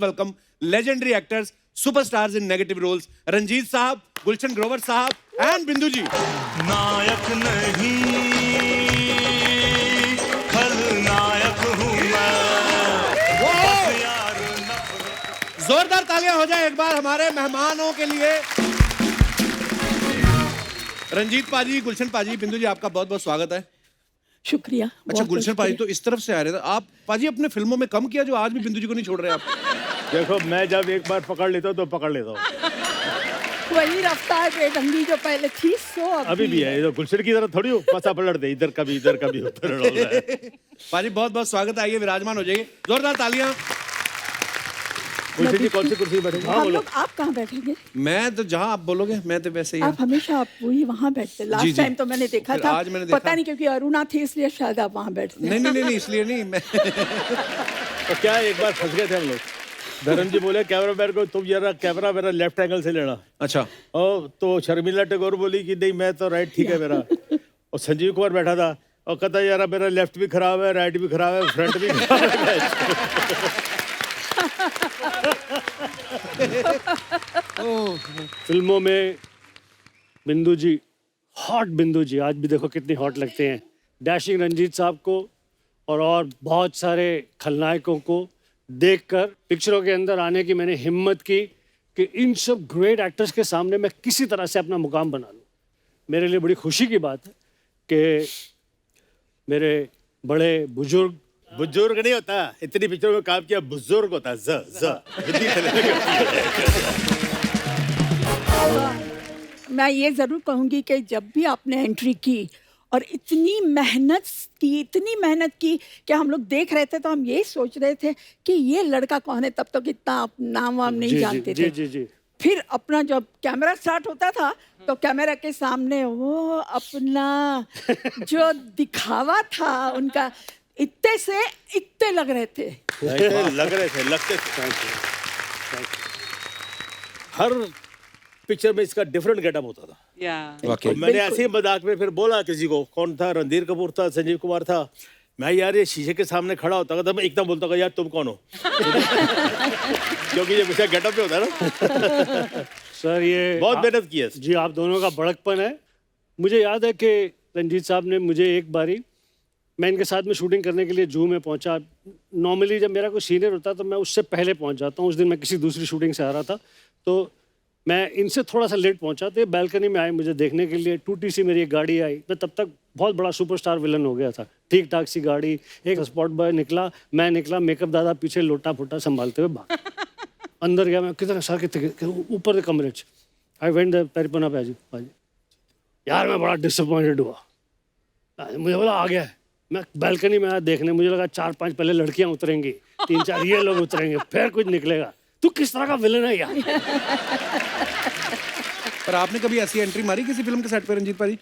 welcome legendary actors, superstars in negative roles, Ranjit Sahab, Gulshan Grover Sahab and Bindu ji. नायक नहीं खलनायक हूँ मैं यार जोरदार तालियां हो जाए एक बार हमारे मेहमानों के लिए। रंजीत पाजी, गुलशन पाजी, बिंदु जी, आपका बहुत बहुत स्वागत है। शुक्रिया। अच्छा गुलशन पाजी तो इस तरफ से आ रहे थे आप। पाजी अपने फिल्मों में कम किया जो आज भी बिंदु जी को नहीं छोड़ रहे आप। देखो मैं जब एक बार पकड़ लेता हूँ तो पकड़ लेता हूँ। वही रफ्तार बेढंगी जो पहले थी सो अभी भी है। गुलशन की तरह थोड़ी हो पसा पलट दे, इधर कभी उधर पाजी बहुत बहुत स्वागत है, आइए विराजमान हो जाइए। जोरदार तालियां। गुलशन जी कौन सी कुर्सी बैठेंगे? हम लोग आप कहाँ बैठेंगे? मैं तो जहां आप बोलोगे मैं तो वैसे ही। आप हमेशा आप वही वहाँ बैठते। लास्ट टाइम तो मैंने देखा था, आज मैंने देखा। पता नहीं क्योंकि अरुणा थी इसलिए शायद आप वहाँ बैठते। नहीं इसलिए नहीं मैं तो क्या एक बार फंस गए थे हम लोग। धर्म जी बोले कैमरा मैन को तुम जरा कैमरा मेरा लेफ्ट एंगल से लेना। अच्छा और तो शर्मिला टैगोर बोली कि नहीं मैं तो राइट ठीक है मेरा। और संजीव कुमार बैठा था और कहता यार मेरा लेफ्ट भी खराब है, राइट भी खराब है, फ्रंट भी खराब है। फिल्मों में बिंदु जी, हॉट बिंदु जी, आज भी देखो कितनी हॉट लगते हैं। डैशिंग रंजीत साहब को और बहुत सारे खलनायकों को देखकर पिक्चरों के अंदर आने की मैंने हिम्मत की कि इन सब ग्रेट एक्टर्स के सामने मैं किसी तरह से अपना मुकाम बना लूं। मेरे लिए बड़ी खुशी की बात है कि मेरे बड़े बुजुर्ग नहीं होता, इतनी पिक्चरों में काम किया, बुजुर्ग होता है। मैं ये जरूर कहूँगी कि जब भी आपने एंट्री की और इतनी मेहनत की कि हम लोग देख रहे थे तो हम यही सोच रहे थे कि ये लड़का कौन है। तब तक इतना आप नाम वाम नहीं जानते थे। जी। फिर अपना जब कैमरा स्टार्ट होता था तो कैमरा के सामने वो अपना जो दिखावा था उनका, इतने से इतने लग रहे थे। लगते थे। हर पिक्चर में इसका डिफरेंट गेटअप होता था। तो मैंने ऐसे ही मजाक में फिर बोला किसी को, कौन था, रणधीर कपूर था, संजीव कुमार था, मैं यार ये शीशे के सामने खड़ा होता था, मैं एकदम बोलता था यार तुम कौन हो। क्योंकि ये हमेशा गेटअप पे होता है ना। सर ये बहुत मेहनत की है जी, आप दोनों का बड़कपन है। मुझे याद है कि रंजीत साहब ने मुझे एक बारी, मैं इनके साथ में शूटिंग करने के लिए जू में पहुंचा। नॉर्मली जब मेरा कोई सीनियर होता तो मैं उससे पहले पहुंच जाता हूँ। उस दिन मैं किसी दूसरी शूटिंग से आ रहा था तो मैं इनसे थोड़ा सा लेट पहुंचा। तो बैल्कनी में आए मुझे देखने के लिए। टूटी सी मेरी एक गाड़ी आई। मैं तब तक बहुत बड़ा सुपरस्टार विलन हो गया था। ठीक ठाक सी गाड़ी, एक स्पॉट बॉय निकला, मैं निकला, मेकअप दादा पीछे लोटा फुटा संभालते हुए भाग अंदर गया। मैं कितना सर कितने ऊपर कमरे च आई वेंट पेरिपना पाजी यार मैं बड़ा डिसअपॉइंटेड हुआ। मुझे बोला आ गया है। मैं बैल्कनी में आया देखने, मुझे लगा 4-5 पहले लड़कियां उतरेंगी, 3-4 ये लोग उतरेंगे, फिर कुछ निकलेगा। तू किस तरह का विलन है यार। पर आपने कभी ऐसी एंट्री मारी किसी फिल्म के सेट पे रंजीत पाजी?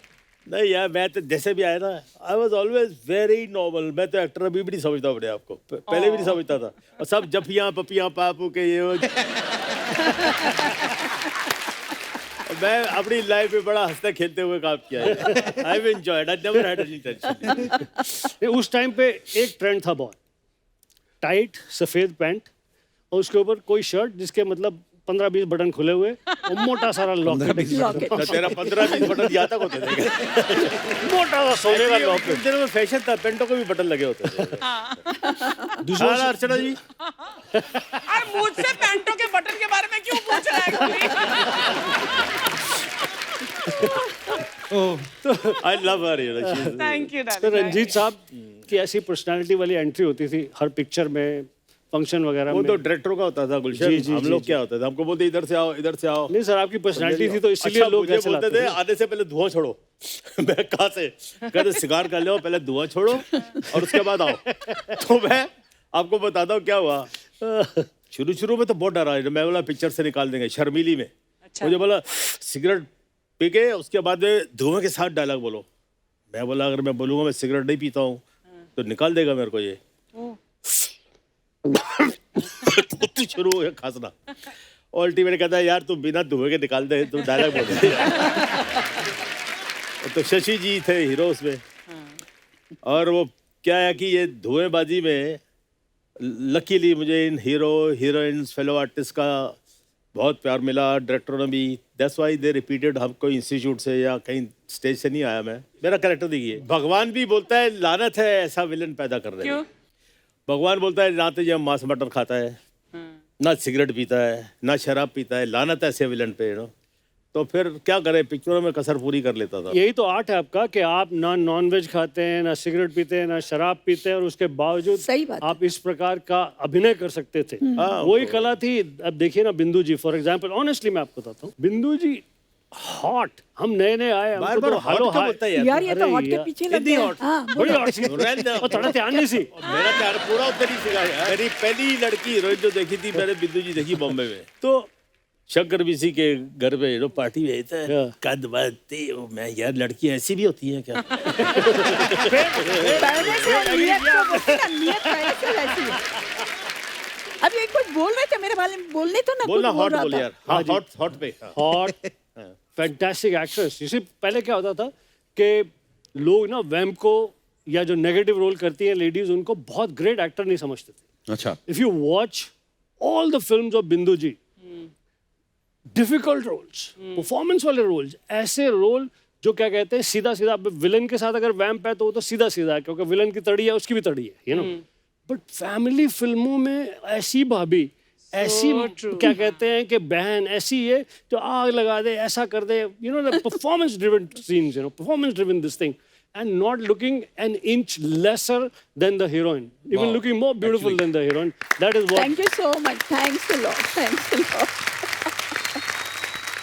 नहीं यार, मैं तो जैसे भी आया ना, आई वॉज ऑलवेज वेरी नॉर्मल। मैं तो एक्टर अभी भी नहीं समझता अपने आप को, पहले भी नहीं समझता था। और सब जफियां पपियां पापू के ये मैं अपनी लाइफ में बड़ा हंसते खेलते हुए काम किया है। I have enjoyed, I never had any tension. उस टाइम पे एक ट्रेंड था बहुत, टाइट सफेद पैंट और उसके ऊपर कोई शर्ट जिसके मतलब 15-20 बटन खुले हुए और मोटा सारा लॉकेट। तेरा 15-20 बटन यहाँ तक होते थे। मोटा सा सोने का लॉकेट। उस दिनों में फैशन था, पेंटों को भी बटन लगे होते थे। दूसरा अर्चना जी, अरे मुझसे पेंटों के बटन के बारे में क्यों पूछ रहा है? I love her. Thank you. तो रंजीत साहब की ऐसी पर्सनालिटी वाली एंट्री होती थी हर पिक्चर में, फंक्शन वगैरह में। वो तो डायरेक्टर का होता था गुलशन। हम लोग क्या होता था, हमको बोलते इधर से आओ, इधर से आओ। नहीं सर, आपकी पर्सनालिटी थी तो इसलिए लोग ऐसे बोलते थे, आने से पहले धुआं छोड़ो। मैं कहाँ से कहते सिगार कर लो, पहले धुआं छोड़ो और उसके बाद आओ। तो मैं आपको बताता हूँ क्या हुआ। शुरू में तो बहुत डरा, मैं बोला पिक्चर से निकाल देंगे शर्मीली में। मुझे बोला सिगरेट पी के उसके बाद धुआं के साथ डायलॉग बोलो। मैं बोला अगर मैं बोलूंगा मैं सिगरेट नहीं पीता हूँ तो निकाल देगा मेरे को ये। तो शुरू हो गया खांसना। अल्टीमेट कहता है यार तुम बिना धुएं के निकाल दे, तुम डायलॉग बोल। तो शशि जी थे हीरो उसमें। और वो क्या है कि ये धुएंबाजी में लकीली मुझे इन हीरो हीरोइंस फेलो आर्टिस्ट का बहुत प्यार मिला, डायरेक्टरों ने भी। That's why they repeated. हम कोई इंस्टीट्यूट से या कहीं स्टेज से नहीं आया मैं, मेरा कैरेक्टर देखिए। भगवान भी बोलता है लानत है ऐसा विलन पैदा कर रहे हैं। भगवान बोलता है ना तो ये मांस मटन खाता है, ना सिगरेट पीता है, ना शराब पीता है, लानत है ऐसे विलन पे, तो फिर क्या करें, पिक्चरों में कसर पूरी कर लेता था। यही तो आर्ट है आपका कि आप ना नॉन वेज खाते हैं, ना सिगरेट पीते हैं, ना शराब पीते हैं, और उसके बावजूद सही बात आप इस प्रकार का अभिनय कर सकते थे। वही कला थी। अब देखिए ना बिंदु जी फॉर एग्जांपल, ऑनेस्टली मैं आपको बताता हूँ, बिंदु जी हॉट, हम नए नए आए, हमको तो हेलो हाय यार, ये तो हॉट के पीछे लग गए। हाँ, बड़ी हॉट सी, और थोड़ा ध्यान नहीं सी। मेरा प्यार पूरा उधर ही सीखा है। मेरी पहली लड़की हीरोइन जो देखी थी मैंने बिंदु जी देखी बॉम्बे में, तो शंकर बीसी के घर पे पार्टी में था, कद बढ़ती मैं यार लड़की ऐसी भी होती है क्या? पहले से नियत तो बोलती ना, नियत पहले से वैसी है। अब ये कुछ बोल रहे थे मेरे बारे में, बोलने तो ना बोलना कुछ बोल हॉट रहा बोल था। यार। हाँ हॉट पे हॉट फैंटास्टिक एक्ट्रेस। इसी पहले क्या होता था कि लोग ना वैम्प को या जो नेगेटिव रोल करती हैं लेडीज, उनको बहुत ग्रेट एक्टर नहीं समझते थे। अच्छा। If you watch all the films of बिंदु जी, डिफिकल्ट रोल्स, परफॉर्मेंस वाले रोल्स, ऐसे रोल जो क्या कहते हैं सीधा सीधा, विलन के साथ अगर वैम्प है तो वो तो सीधा सीधा है क्योंकि विलन की तड़ी है, उसकी भी तड़ी है, यू नो। बट फैमिली फिल्मों में ऐसी भाभी, ऐसी क्या कहते हैं कि बहन, ऐसी ये जो आग लगा दे, ऐसा कर दे, you know, performance driven scenes, you know, performance driven this thing, and not looking an inch lesser than the heroine, even looking more beautiful than the heroine. That is what. Thank you so much. Thanks a lot. Thanks a lot.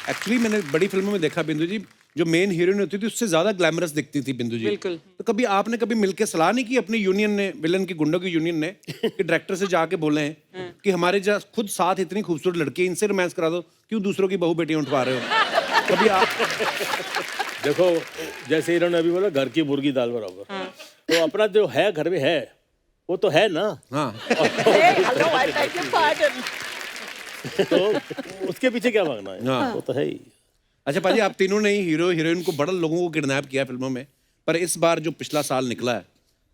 Actually मैंने बड़ी फिल्मों में देखा बिंदु जी, जो main heroine होती थी उससे ज्यादा ग्लैमरस दिखती थी बिंदु जी। बिल्कुल। तो कभी आपने कभी मिलके सलाह नहीं की अपनी यूनियन ने, विलन की गुंडों की यूनियन ने, कि डायरेक्टर से जाके बोले हैं कि हमारे खुद साथ इतनी खूबसूरत लड़की है, इनसे रोमांस करा दो, क्यों दूसरों की बहू बेटियां उठवा रहे हो? कभी आप देखो, जैसे इन्होंने अभी बोला घर की मुर्गी दाल बराबर, तो अपना जो है घर में है वो तो है ना। हाँ। Hey, hello, I beg your pardon. तो उसके पीछे क्या भागना है? हाँ। वो तो है ही। अच्छा पाजी, आप तीनों ने ही हीरो हीरोइन को बड़ा लोगों को किडनैप किया फिल्मों में, पर इस बार जो पिछला साल निकला है,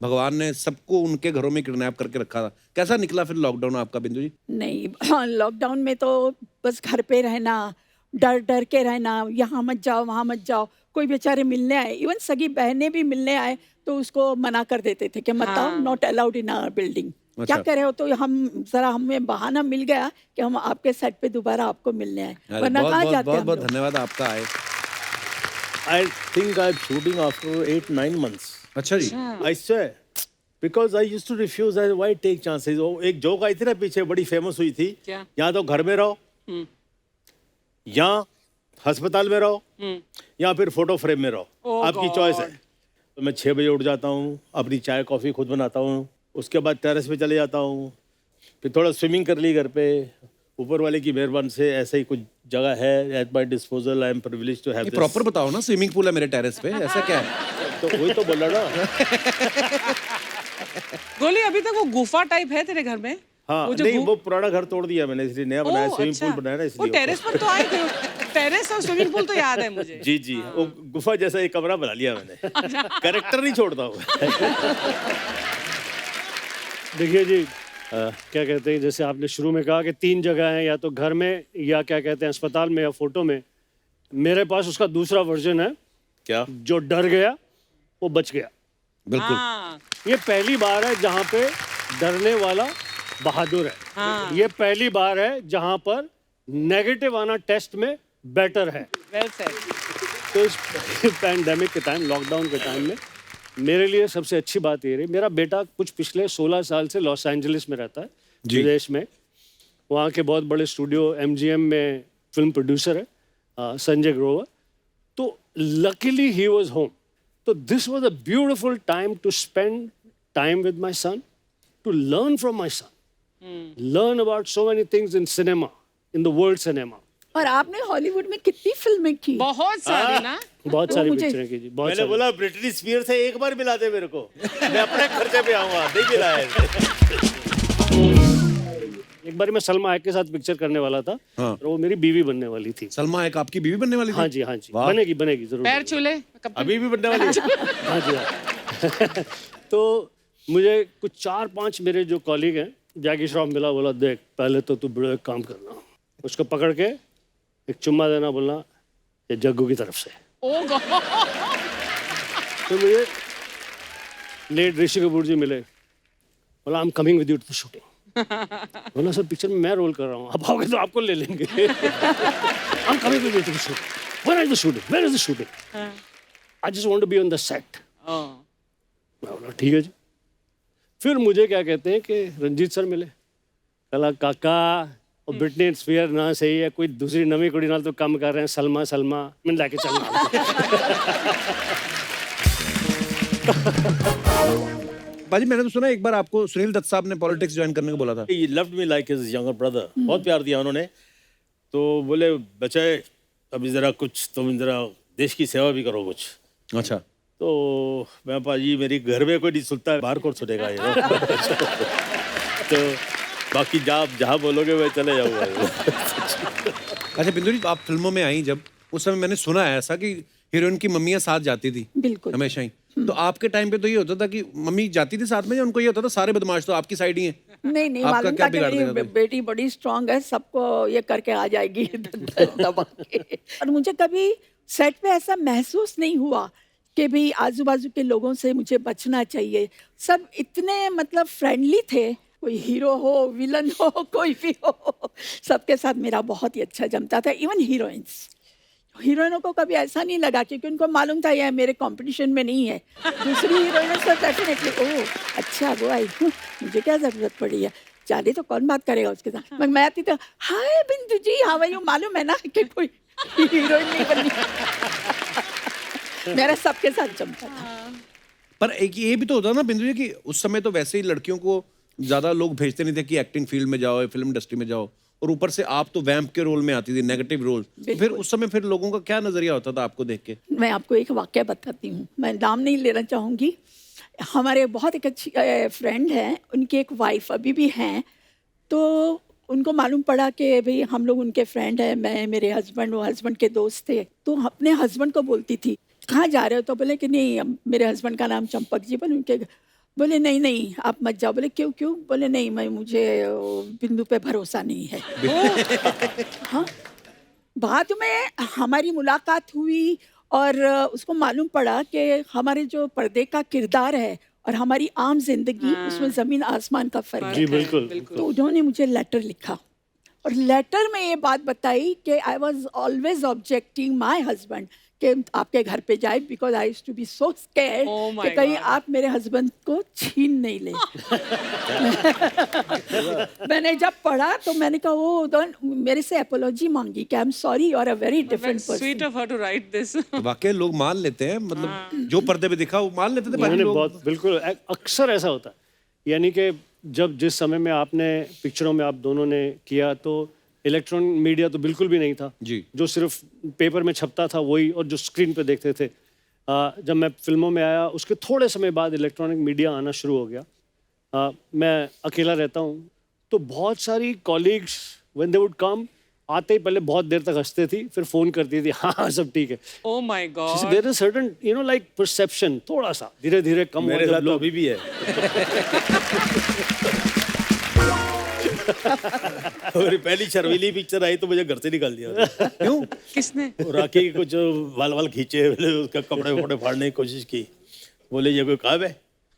भगवान ने सबको उनके घरों में किडनैप करके रखा था। कैसा निकला फिर लॉकडाउन आपका बिंदु जी? नहीं, हाँ, लॉकडाउन में तो बस घर पे रहना, डर डर के रहना, यहाँ मत जाओ वहाँ मत जाओ। कोई बेचारे मिलने आए, इवन सगी बहनें भी मिलने आए तो उसको मना कर देते थे कि मत आओ, not allowed in our building. क्या करे हो, तो हमें बहाना मिल गया कि हम आपके सेट पे दोबारा आपको मिलने आए, वरना कहाँ जाते बहुत हम बहुत लोग। धन्यवाद आपका आए। I think I'm shooting after 8-9 months. अच्छा जी। I swear, because I used to refuse. Why take chances? वो एक जोक आई थी ना पीछे, बड़ी फेमस हुई थी, क्या? या तो घर में रहो, या अस्पताल में रहो, या फिर फोटो फ्रेम में रहो, आपकी चॉइस है। तो मैं 6 बजे उठ जाता हूँ, अपनी चाय कॉफी खुद बनाता हूँ, उसके बाद टेरेस पे चले जाता हूँ, फिर थोड़ा स्विमिंग कर ली घर पे, ऊपर वाले की मेहरबानी से ऐसे ही कुछ जगह है at my disposal. I am privileged to have this. Proper बताओ ना, स्विमिंग पूल है मेरे टेरेस पे, ऐसा क्या है? तो वही तो बोला ना। गोली, अभी तक वो गुफा टाइप है तेरे घर में? हाँ, वो जो नहीं, वो पुराना घर तोड़ दिया मैंने, इसलिए नया बनाया, स्विमिंग पूल बनाया ना, वो इसलिए। टेरेस पर तो आए थे, टेरेस और स्विमिंग पूल तो याद है मुझे। जी जी, वो गुफा जैसा एक कमरा बना लिया मैंने। कैरेक्टर नहीं छोड़ता हूँ। देखिए जी, क्या कहते हैं, जैसे आपने शुरू में कहा कि 3 जगह हैं, या तो घर में, या क्या कहते हैं अस्पताल में, या फोटो में। मेरे पास उसका दूसरा वर्जन है। क्या? जो डर गया वो बच गया। बिल्कुल। हाँ, ये पहली बार है जहाँ पे डरने वाला बहादुर है। हाँ। ये पहली बार है जहाँ पर नेगेटिव आना टेस्ट में बेटर है। Well said. तो इस पैंडेमिक के टाइम, लॉकडाउन के टाइम में मेरे लिए सबसे अच्छी बात ये रही, मेरा बेटा कुछ पिछले 16 साल से लॉस एंजलिस में रहता है, विदेश में। वहाँ के बहुत बड़े स्टूडियो MGM में फिल्म प्रोड्यूसर है, संजय ग्रोवर। तो लकीली ही वाज होम। तो this was a beautiful time to spend time with my son, to learn from my son, learn about so many things in cinema, in the world cinema. और आपने Hollywood में कितनी फिल्में की? बहुत सारी ना। बहुत तो सारी मुझे- पिक्चरें की जी, बहुत मैंने सारी। बोला ब्रिटनी स्पीयर से एक बार मिला दे मेरे को, मैं अपने खर्चे पे आऊंगा, नहीं मिला है। एक बार मैं सलमा हैक के साथ पिक्चर करने वाला था, हाँ। और वो मेरी बीवी बनने वाली थी। सलमा एक आपकी बीवी बनने वाली थी? हाँ जी, हाँ जी, वाह। बनेगी जरूर। पैर छूले कब तक? अभी भी बनने वाली है। हाँ जी, हाँ। तो मुझे कुछ 4-5 मेरे जो कॉलीग हैं, जैकी श्रॉफ मिला, बोला देख पहले तो तू बड़े एक काम करना, उसको पकड़ के एक चुम्मा देना, बोलना ये जग्गू की तरफ से। Oh God. तो मुझे लेट ऋषि कपूर जी मिले, बोला I am coming with you to the shooting. बोला सर पिक्चर में मैं रोल कर रहा हूँ, आप आओगे तो आपको ले लेंगे। I am coming with you to the shooting. Where is the shooting, where is the shooting? I just want to be on the set. मैं बोला ठीक है जी। फिर मुझे क्या कहते हैं कि रंजीत सर मिले, कला काका और ब्रिटनी स्पीयर ना सही है, कोई दूसरी नवी कुड़ी नाल तो काम कर रहे हैं, सलमा मैं लाके चलना। पाजी मैंने तो सुना एक बार आपको सुनील दत्त साहब ने पॉलिटिक्स ज्वाइन करने को बोला था। He loved me like his younger brother. बहुत प्यार दिया उन्होंने। तो बोले बच्चे अभी जरा कुछ तुम जरा देश की सेवा भी करो कुछ। अच्छा। तो मैं पाजी मेरी घर में कोई नहीं सुनता है, बाहर कौन सुनेगा ये। तो बाकी जहाँ बोलोगे मैं चले जाऊँगा। अच्छा बिंदु जी, आप फिल्मों में आई जब, उस समय मैंने सुना है ऐसा कि हीरोइन की मम्मियाँ साथ जाती थी बिल्कुल हमेशा ही। तो आपके टाइम पे तो ये होता था कि मम्मी जाती थी साथ में, या उनको ये होता था सारे बदमाश तो आपकी साइड ही हैं? नहीं आपका मालूम क्या था कि बिगाड़ देगा मेरी कोई? बेटी बड़ी स्ट्रांग है, सबको ये करके आ जाएगी दबा के। और मुझे कभी सेट पे ऐसा महसूस नहीं हुआ कि भाई आजू बाजू के लोगों से मुझे बचना चाहिए। सब इतने मतलब फ्रेंडली थे, कोई हीरो हो विलन हो कोई भी हो, सबके साथ मेरा बहुत ही अच्छा जमता था। इवन हीरोइनों को कभी ऐसा नहीं लगा, क्योंकि उनको मालूम था यह मेरे कंपटीशन में नहीं है। दूसरी हीरोइनों से डेफिनेटली ओह अच्छा वो आई, मुझे क्या जरूरत पड़ी है, जाने तो कौन बात करेगा उसके साथ। मैं आती तो हाय बिंदु जी हाउ आर यू, मालूम है ना कि कोई हीरोइन नहीं बननी। मेरा सबके साथ जमता था। पर एक ये भी तो होता ना बिंदु जी कि उस समय तो वैसे ही लड़कियों को ज्यादा लोग भेजते नहीं थे कि एक्टिंग फील्ड में जाओ, फिल्म इंडस्ट्री में जाओ, और ऊपर से आप तो वैम्प के रोल में आती थी, नेगेटिव रोल। तो फिर उस समय फिर लोगों का क्या नजरिया होता था आपको देख के? मैं आपको एक वाक्य बताती हूँ, मैं नाम नहीं लेना चाहूँगी। हमारे बहुत एक अच्छी फ्रेंड हैं, उनकी एक वाइफ अभी भी हैं। तो उनको मालूम पड़ा कि भाई हम लोग उनके फ्रेंड हैं, मैं मेरे हस्बैंड, वो हस्बैंड के दोस्त थे। तो अपने हस्बैंड को बोलती थी कहाँ जा रहे हो, तो बोले कि नहीं मेरे हस्बैंड का नाम चंपक जी, बोले उनके, बोले नहीं आप मत जाओ। बोले क्यों? बोले नहीं मुझे बिंदु पे भरोसा नहीं है। हाँ, बाद में हमारी मुलाकात हुई और उसको मालूम पड़ा कि हमारे जो पर्दे का किरदार है और हमारी आम जिंदगी, उसमें जमीन आसमान का फर्क जी है। बिल्कुल। तो उन्होंने मुझे लेटर लिखा और लेटर में ये बात बताई कि I was always objecting my husband कि आपके घर पे जाए, because I used to be so scared Oh my कि कहीं God. आप मेरे हस्बैंड को छीन नहीं ले। मैंने जब पढ़ा तो मैंने कहा वो मेरे से अपोलॉजी मांगी कि I am sorry you are a very different sweet person. Of her to write this. वाकई लोग मान लेते हैं, मतलब जो पर्दे पे दिखा वो मान लेते थे पाजी मैंने लोग। बहुत बिल्कुल अक्सर ऐसा होता है। यानी कि जब जिस समय में आपने पिक्चरों में आप दोनों ने किया तो इलेक्ट्रॉनिक मीडिया तो बिल्कुल भी नहीं था जी। जो सिर्फ पेपर में छपता था वही, और जो स्क्रीन पे देखते थे। जब मैं फिल्मों में आया उसके थोड़े समय बाद इलेक्ट्रॉनिक मीडिया आना शुरू हो गया। मैं अकेला रहता हूँ तो बहुत सारी colleagues when they would come, आते ही पहले बहुत देर तक हंसते थी, फिर फोन करती थी हाँ सब ठीक है। Oh my God. There is certain like perception थोड़ा सा धीरे धीरे कम मेरे हो साथ जब तो लोग अभी भी है। मेरी पहली शर्मीली पिक्चर आई तो मुझे घर से निकाल दिया। क्यों? किसने? वो राखी के कुछ वाल खींचे, उसका कपड़े वपड़े फाड़ने की कोशिश की। बोले ये कोई काम है,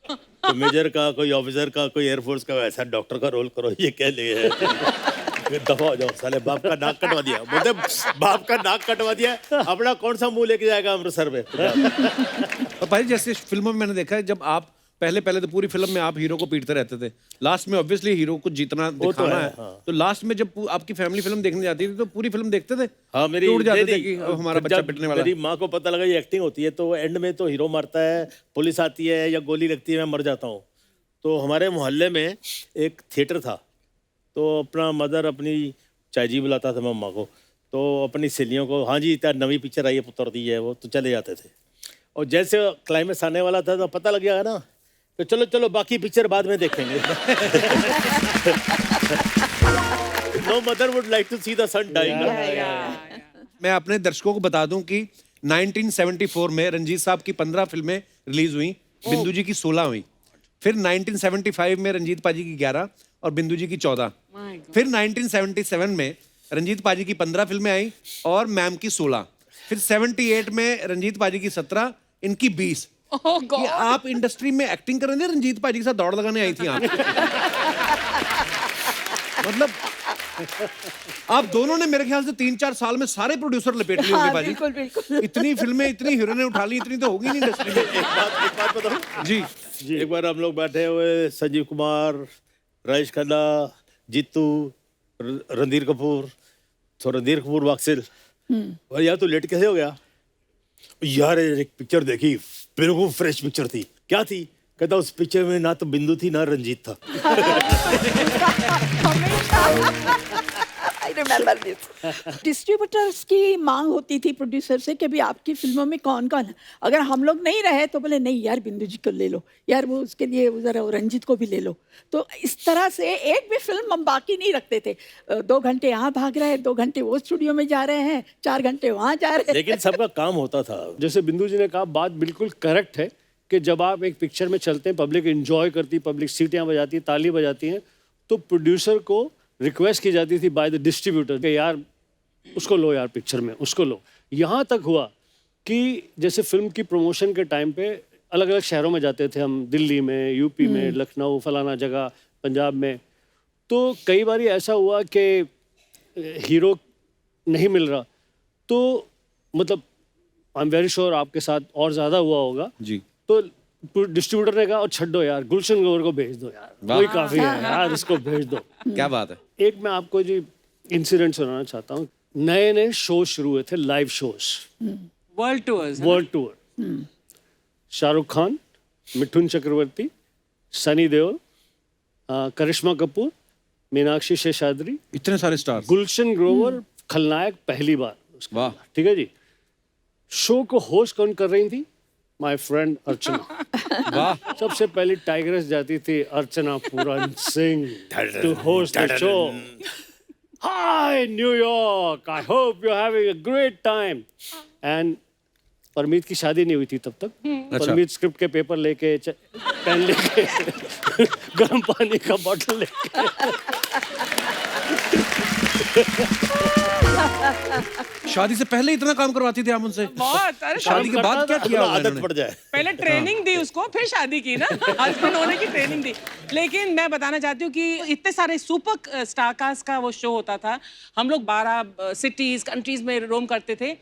कोई मेजर का, कोई ऑफिसर का, कोई एयरफोर्स का, ऐसा डॉक्टर का रोल करो, ये क्या ले है? फिर दफा हो जाओ साले, बाप का नाक कटवा दिया। बोलते बाप का नाक कटवा दिया, अपना कौन सा मुंह लेके जाएगा अमृतसर में? तो पाजी जैसे फिल्मों में मैंने देखा है, जब आप पहले तो पूरी फिल्म में आप हीरो को पीटते रहते थे, लास्ट में ऑब्वियसली हीरो को जीतना दिखाना है, तो लास्ट में जब आपकी फैमिली फिल्म देखने जाती थी तो पूरी फिल्म देखते थे? हाँ, मेरी टूट जाते थे नहीं, कि अब हमारा बच्चा जब पिटने वाला मेरी माँ को पता लगा ये एक्टिंग होती है तो एंड में तो हीरो मारता है, पुलिस आती है या गोली लगती है, मैं मर जाता हूँ। तो हमारे मोहल्ले में एक थिएटर था, तो अपना मदर अपनी चाची बुलाता था मम्मा को, तो अपनी सहेलियों को हाँ जी इतना नवी पिक्चर आई है पुत्र दी है वो, तो चले जाते थे। और जैसे क्लाइमेक्स आने वाला था तो पता लग गया ना, तो चलो चलो बाकी पिक्चर बाद में देखेंगे। No mother would like to see the son dying. मैं अपने दर्शकों को बता दूं कि 1974 में रंजीत साहब की 15 फिल्में रिलीज हुई, बिंदु जी की 16 हुई। फिर 1975 में रंजीत पाजी की 11, और बिंदु जी की 14। फिर 1977 में रंजीत पाजी की 15 फिल्में आई और मैम की 16। फिर 78 में रंजीत पाजी की 17, इनकी 20। ओह कि गॉड, आप इंडस्ट्री में एक्टिंग कर रहे थे, रंजीत पाजी के साथ दौड़ लगाने आई थी आप। मतलब आप दोनों ने मेरे ख्याल से 3-4 साल में सारे प्रोड्यूसर लपेट लिए होंगे हाँ, पाजी। बिल्कुल बिल्कुल। इतनी फिल्में, इतनी हीरोइनें उठा ली, इतनी तो होगी नहीं इंडस्ट्री में। एक बात बताऊं जी एक बार हम लोग बैठे हुए, संजीव कुमार, राजेश खन्ना, जीतू, रणधीर कपूर, तो रणधीर कपूर वाक्सिल, और यार तू लेट कैसे हो गया? यार एक पिक्चर देखी, बिल्कुल फ्रेश पिक्चर थी। क्या थी? कहता उस पिक्चर में ना तो बिंदु थी ना रंजीत था। I remember this. डिस्ट्रीब्यूटर्स की मांग होती थी प्रोड्यूसर से कि भी आपकी फिल्मों में कौन कौन है। अगर हम लोग नहीं रहे तो बोले नहीं यार बिंदु जी को ले लो, यार वो उसके लिए जरा रंजीत को भी ले लो। तो इस तरह से एक भी फिल्म हम बाकी नहीं रखते थे। 2 घंटे यहाँ भाग रहे हैं, 2 घंटे वो स्टूडियो में जा रहे हैं, 4 घंटे वहाँ जा रहे हैं। लेकिन सबका काम होता था। जैसे बिंदु जी ने कहा, बात बिल्कुल करेक्ट है कि जब आप एक पिक्चर में चलते हैं, पब्लिक एंजॉय करती, पब्लिक सीटियाँ बजाती, ताली बजाती हैं, तो प्रोड्यूसर को रिक्वेस्ट की जाती थी बाय द डिस्ट्रीब्यूटर कि यार उसको लो, यार पिक्चर में उसको लो। यहाँ तक हुआ कि जैसे फिल्म की प्रमोशन के टाइम पे अलग अलग शहरों में जाते थे हम, दिल्ली में, यूपी में, लखनऊ, फलाना जगह, पंजाब में। तो कई बार ऐसा हुआ कि हीरो नहीं मिल रहा, तो मतलब आई एम वेरी श्योर आपके साथ और ज़्यादा हुआ होगा। जी तो डिस्ट्रीब्यूटर ने कहा और छड्डो यार, गुलशन ग्रोवर को भेज दो यार, कोई काफ़ी है यार, इसको भेज दो। क्या बात है। एक मैं आपको जी इंसिडेंट सुनाना चाहता हूँ। नए नए शो शुरू हुए थे, live shows, world tours, world tour. Shahrukh Khan, Mithun Chakraborty, Sunny Deol, Karisma Kapoor, Meenakshi Seshadri, इतने सारे स्टार। गुलशन ग्रोवर खलनायक पहली बार उसके वाह। बाद। ठीक है जी। शो को होस्ट कौन कर रही थी? My friend Archana. वाह। सबसे पहले टाइगर्स जाती थी Archana Puran Singh to host the show. Hi New York, I hope you having a great time. And Parmeet की शादी नहीं हुई थी तब तक। परमीत स्क्रिप्ट के पेपर लेके, पेन लेके, गर्म पानी का बोतल लेके शादी से पहले इतना काम करवाती थी आप उनसे? बहुत। अरे शादी के बाद क्या किया होगा आदत इन्होंने? पड़ जाए। पहले ट्रेनिंग दी उसको, फिर शादी की ना, हस्बैंड होने की ट्रेनिंग दी। लेकिन मैं बताना चाहती हूँ कि इतने सारे सुपर स्टार कास्ट का वो शो होता था। हम लोग 12 सिटीज, कंट्रीज में रोम करते थे।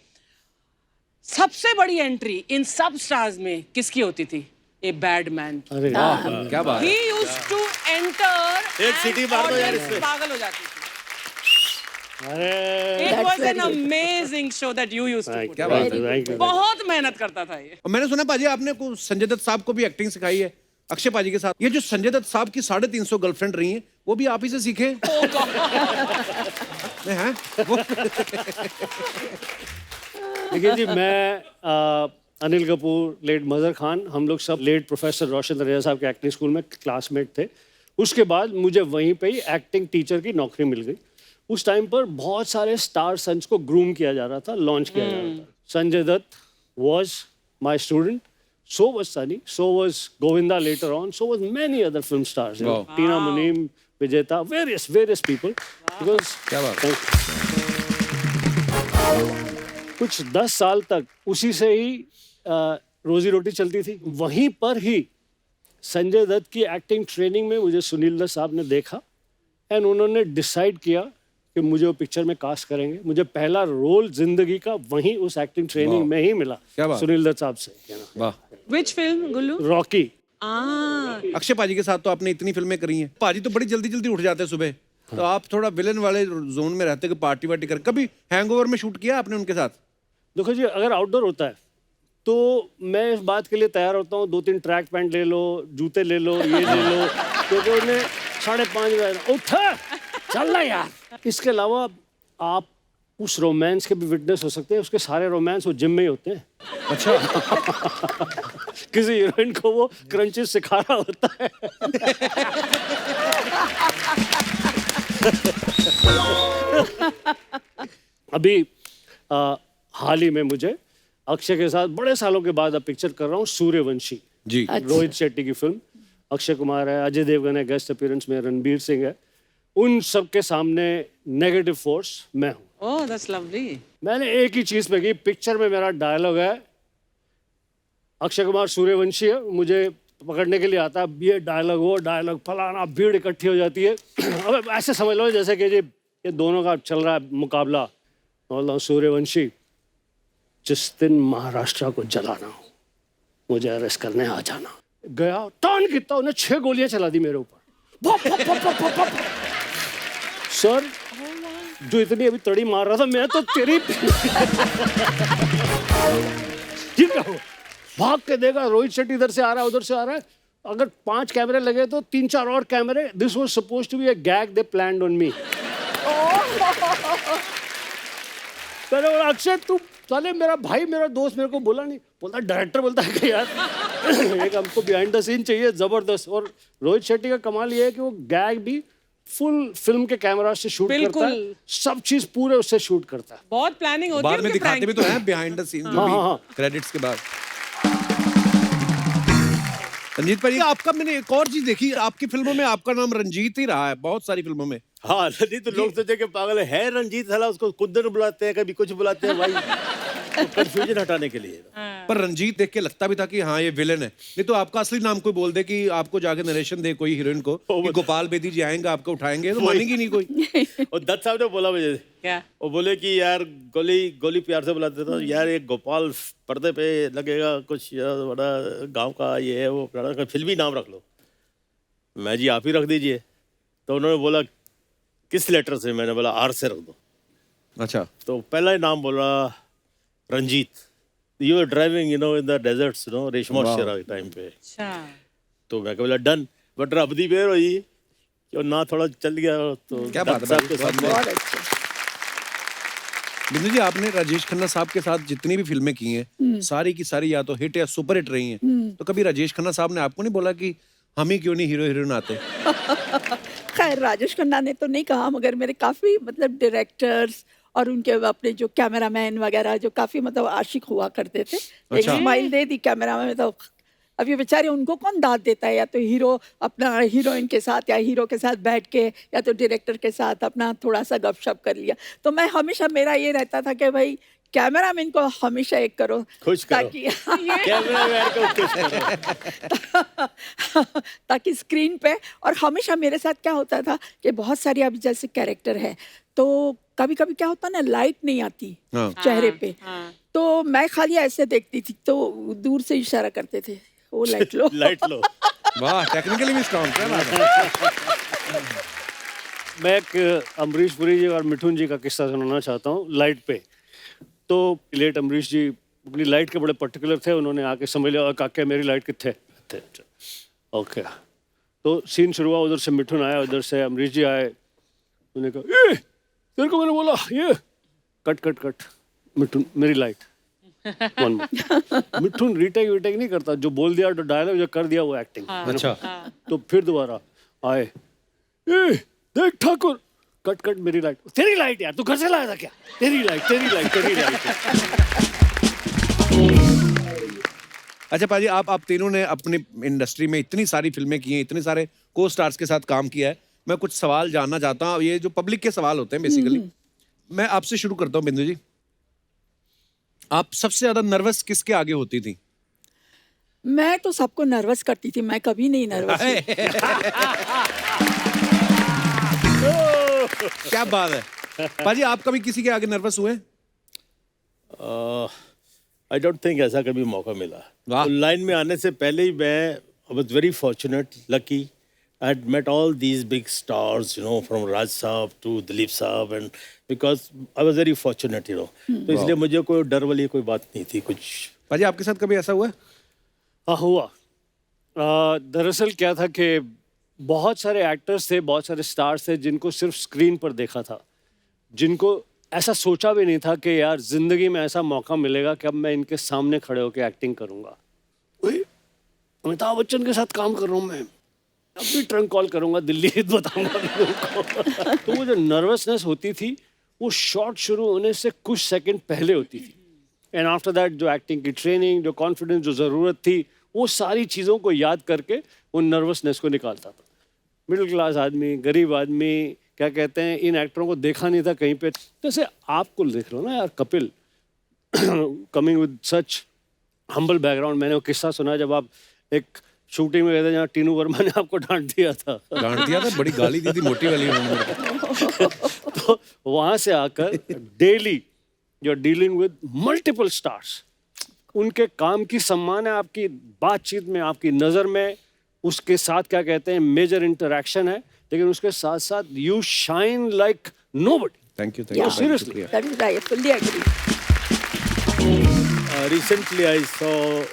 सबसे बड़ी एंट्री इन सब स्टार्स में किसकी होती थी? A bad man. अरे क्या बात है। ही यूज्ड टू एंटर, एक सीटी मार दो यार इससे। पागल हो जाती थी। अरे It was an amazing show that you used to put. क्या बात है, thank you। बहुत मेहनत करता था ये। और मैंने सुना पाजी आपने को संजय दत्त साहब को भी एक्टिंग सिखाई है अक्षय पाजी के साथ। ये जो संजय दत्त साहब की 350 गर्लफ्रेंड रही हैं, वो भी आप ही से सीखे हैं? देखिए जी, मैं अनिल कपूर, लेट मजहर खान, हम लोग सब लेट प्रोफेसर रोशन दरिया साहब के एक्टिंग स्कूल में क्लासमेट थे। उसके बाद मुझे वहीं पे ही एक्टिंग टीचर की नौकरी मिल गई। उस टाइम पर बहुत सारे स्टार सन्स को ग्रूम किया जा रहा था, लॉन्च किया जा रहा था। Sanjay Dutt was my student, so was Sunny, so was Govinda later on, so was many other film stars, you know, Wow. Tina Muneem, Vijeta, various people. Because क्या बात। कुछ 10 साल तक उसी से ही रोजी रोटी चलती थी। वहीं पर ही संजय दत्त की एक्टिंग ट्रेनिंग में मुझे सुनील दत्त साहब ने देखा एंड उन्होंने डिसाइड किया कि मुझे वो पिक्चर में कास्ट करेंगे। मुझे पहला रोल जिंदगी का वहीं उस एक्टिंग ट्रेनिंग में ही मिला, क्या बात। सुनील दत्त साहब से। वाह। Which film, Gullu? Rocky. Akshay पाजी के साथ तो आपने इतनी फिल्में करी हैं। पाजी तो बड़ी जल्दी जल्दी उठ जाते हैं सुबह, तो आप थोड़ा विलन वाले जोन में रहते कि पार्टी वार्टी कर। कभी हैंगओवर में शूट किया आपने उनके साथ? देखो जी, अगर आउटडोर होता है तो मैं इस बात के लिए तैयार होता हूँ, 2-3 ट्रैक पैंट ले लो, जूते ले लो, ये ले लो, क्योंकि उन्हें 5:30 बजे उठ चल रहा यार। इसके अलावा आप उस रोमांस के भी विटनेस हो सकते हैं। उसके सारे रोमांस वो जिम में ही होते हैं। अच्छा। किसी हीरोइन को वो क्रंचेस सिखा रहा होता है। अभी हाल ही में मुझे अक्षय के साथ बड़े सालों के बाद अब पिक्चर कर रहा हूँ, सूर्यवंशी, जी। रोहित शेट्टी की फिल्म। अक्षय कुमार है, अजय देवगन है गेस्ट अपीयरेंस में, रणबीर सिंह है, उन सब के सामने नेगेटिव फोर्स मैं हूँ। Oh that's lovely. मैंने एक ही चीज पे की, पिक्चर में मेरा डायलॉग है, अक्षय कुमार सूर्यवंशी है, मुझे पकड़ने के लिए आता है, ये डायलॉग वो डायलॉग फलाना, भीड़ इकट्ठी हो जाती है। अब ऐसे समझ लो जैसे कि ये दोनों का चल रहा है मुकाबला। बोल रहा हूँ सूर्यवंशी, जिस दिन महाराष्ट्र को जलाना हो मुझे अरेस्ट करने आ जाना। गया, टर्न कितना, उन्हें 6 गोलियां चला दी मेरे ऊपर। भप, भप, भप, भप, भप, भप। सर जो इतनी अभी तड़ी मार रहा था मैं तो तेरी ये क्या हुआ? भाग के देखा रोहित शेट्टी इधर से आ रहा है उधर से आ रहा है। अगर 5 कैमरे लगे तो 3-4 और कैमरे। This was supposed to be a gag they planned on me. मैंने बोला अक्षय तू साले मेरा भाई मेरा दोस्त मेरे को बोला नहीं, बोलता डायरेक्टर बोलता है कि यार एक हमको बिहाइंड द सीन चाहिए जबरदस्त। और रोहित शेट्टी का कमाल ये है कि वो गैग भी फुल फिल्म के कैमरा से शूट करता है, सब चीज पूरे उससे शूट करता है। बहुत प्लानिंग होती है। बाद में दिखाते भी तो हैं बिहाइंड द सीन जो भी क्रेडिट्स के बाद। रंजीत भाई आपका मैंने एक और चीज देखी, आपकी फिल्मों में आपका नाम रंजीत ही रहा है बहुत सारी फिल्मों में। हाँ रंजीत, तो लोग सोचे कि पागल है रंजीत, साला उसको कुंदन बुलाते हैं, कभी कुछ बुलाते हैं भाई, तो कंफ्यूजन हटाने के लिए। पर रंजीत देख के लगता भी था कि हाँ ये विलेन है, नहीं तो आपका असली नाम कोई बोल दे कि आपको जाके नरेशन दे कोई हीरोइन को कि गोपाल बेदी जी आएंगे आपको उठाएंगे, तो मानेगी नहीं कोई। और दत्त साहब ने बोला मुझे क्या? वो बोले कि यार गोली प्यार से बुलाते थे, यार एक गोपाल पर्दे पे लगेगा कुछ बड़ा गांव का ये है वो, फिल्मी नाम रख लो। मैं जी आप ही रख दीजिए। तो उन्होंने बोला किस लेटर से? मैंने बोला आर से रख दो। अच्छा, तो पहला ही नाम बोला Ranjeet. You are driving in the deserts Reshma Shera के टाइम पे। अच्छा। तो मैं बोला डन, बट रब दी बेर हुई कि ना थोड़ा चल गया। तो क्या बात है बहुत अच्छा। बिंदु जी आपने राजेश खन्ना साहब के साथ जितनी भी फिल्में की हैं सारी की सारी या तो हिट या सुपर हिट रही हैं, तो कभी राजेश खन्ना साहब ने आपको नहीं बोला कि हम ही क्यों नहीं हीरो हीरोइन आते? खैर राजेश खन्ना ने तो नहीं कहा, मगर मेरे काफ़ी मतलब डायरेक्टर्स और उनके अपने जो कैमरामैन वगैरह जो काफ़ी मतलब आशिक हुआ करते थे। एक स्माइल दे दी कैमरा में, तो अब ये बेचारे उनको कौन दाद देता है, या तो हीरो अपना हीरोइन के साथ या हीरो के साथ बैठ के या तो डायरेक्टर के साथ अपना थोड़ा सा गपशप कर लिया। तो मैं हमेशा मेरा ये रहता था कि भाई कैमरामैन को हमेशा एक करो, खुश करो, ताकि कैमरामैन को खुश करो। ताकि स्क्रीन पे। और हमेशा मेरे साथ क्या होता था कि बहुत सारी अभी जैसे कैरेक्टर है तो कभी कभी क्या होता ना, लाइट नहीं आती चेहरे पे, तो मैं खाली ऐसे देखती थी तो दूर से इशारा करते थे वो लाइट लो लाइट लो। वाह, टेक्निकली भी स्ट्रांग, क्या बात है। मैं एक अमरीश पुरी जी और मिठुन जी का किस्सा सुनाना चाहता हूँ लाइट पे। तो लेट अमरीश जी अपनी लाइट के बड़े पर्टिकुलर थे, उन्होंने आके समझ लिया काके मेरी लाइट कितने ओके। तो सीन शुरू हुआ, उधर से मिठुन आया, उधर से अमरीश जी आए, उन्होंने कहा ए तेरे को मैंने बोला ये कट कट कट मिठुन मेरी लाइट। मिठुन रीटेक वीटेक नहीं करता, जो बोल दिया तो डायलॉग जो कर दिया वो एक्टिंग। अच्छा, तो फिर दोबारा आए, ए देख ठाकुर कट कट मेरी लाइट, तेरी लाइट यार तू घर से लाया था क्या, तेरी लाइट तेरी लाइट तेरी लाइट। अच्छा पाजी, आप तीनों ने अपनी इंडस्ट्री में इतनी सारी फिल्में की हैं, इतने सारे को स्टार्स के साथ काम किया है। मैं कुछ सवाल जानना चाहता हूँ, ये जो पब्लिक के सवाल होते हैं बेसिकली। मैं आपसे शुरू करता हूँ बिंदु जी, आप सबसे ज्यादा नर्वस किसके आगे होती थी? मैं तो सबको नर्वस करती थी, मैं कभी नहीं नर्वस हुई। क्या बात है पाजी, आप कभी किसी के आगे नर्वस हुए? आई डोंट थिंक ऐसा कभी मौका मिला। वाह। तो लाइन में आने से पहले ही मैं I was very fortunate, lucky. I had met all these big stars, from Raj Saab to Dilip Saab, and because I was very fortunate, तो इसलिए मुझे कोई डर वाली कोई बात नहीं थी कुछ। पाजी आपके साथ कभी ऐसा हुआ? हाँ हुआ। दरअसल क्या था कि बहुत सारे एक्टर्स थे, बहुत सारे स्टार्स थे जिनको सिर्फ स्क्रीन पर देखा था, जिनको ऐसा सोचा भी नहीं था कि यार जिंदगी में ऐसा मौका मिलेगा कि अब मैं इनके सामने खड़े होकर एक्टिंग करूंगा। अमिताभ बच्चन के साथ काम कर रहा हूँ मैं, अब भी ट्रंक कॉल करूंगा, दिल्ली बताऊंगा लोगों को। तो वो जो नर्वसनेस होती थी वो शॉट शुरू होने से कुछ सेकंड पहले होती थी। एंड आफ्टर दैट जो एक्टिंग की ट्रेनिंग, जो कॉन्फिडेंस, जो ज़रूरत थी, वो सारी चीज़ों को याद करके वो नर्वसनेस को निकालता था। मिडिल क्लास आदमी, गरीब आदमी, क्या कहते हैं, इन एक्टरों को देखा नहीं था कहीं पे। जैसे आपको देख लो ना यार, Kapil coming with such humble background. मैंने वो किस्सा सुना जब आप एक शूटिंग में गए थे जहाँ टीनू वर्मा ने आपको डांट दिया था। बड़ी गाली दी थी, मोटी वाली उन्होंने। तो वहां से आकर daily you are dealing with multiple stars. उनके काम की सम्मान है आपकी बातचीत में, आपकी नज़र में, उसके साथ क्या कहते हैं मेजर इंटरेक्शन है, लेकिन उसके साथ साथ you shine like nobody. Thank you, Yeah. Seriously. That is right. I fully agree. Recently I saw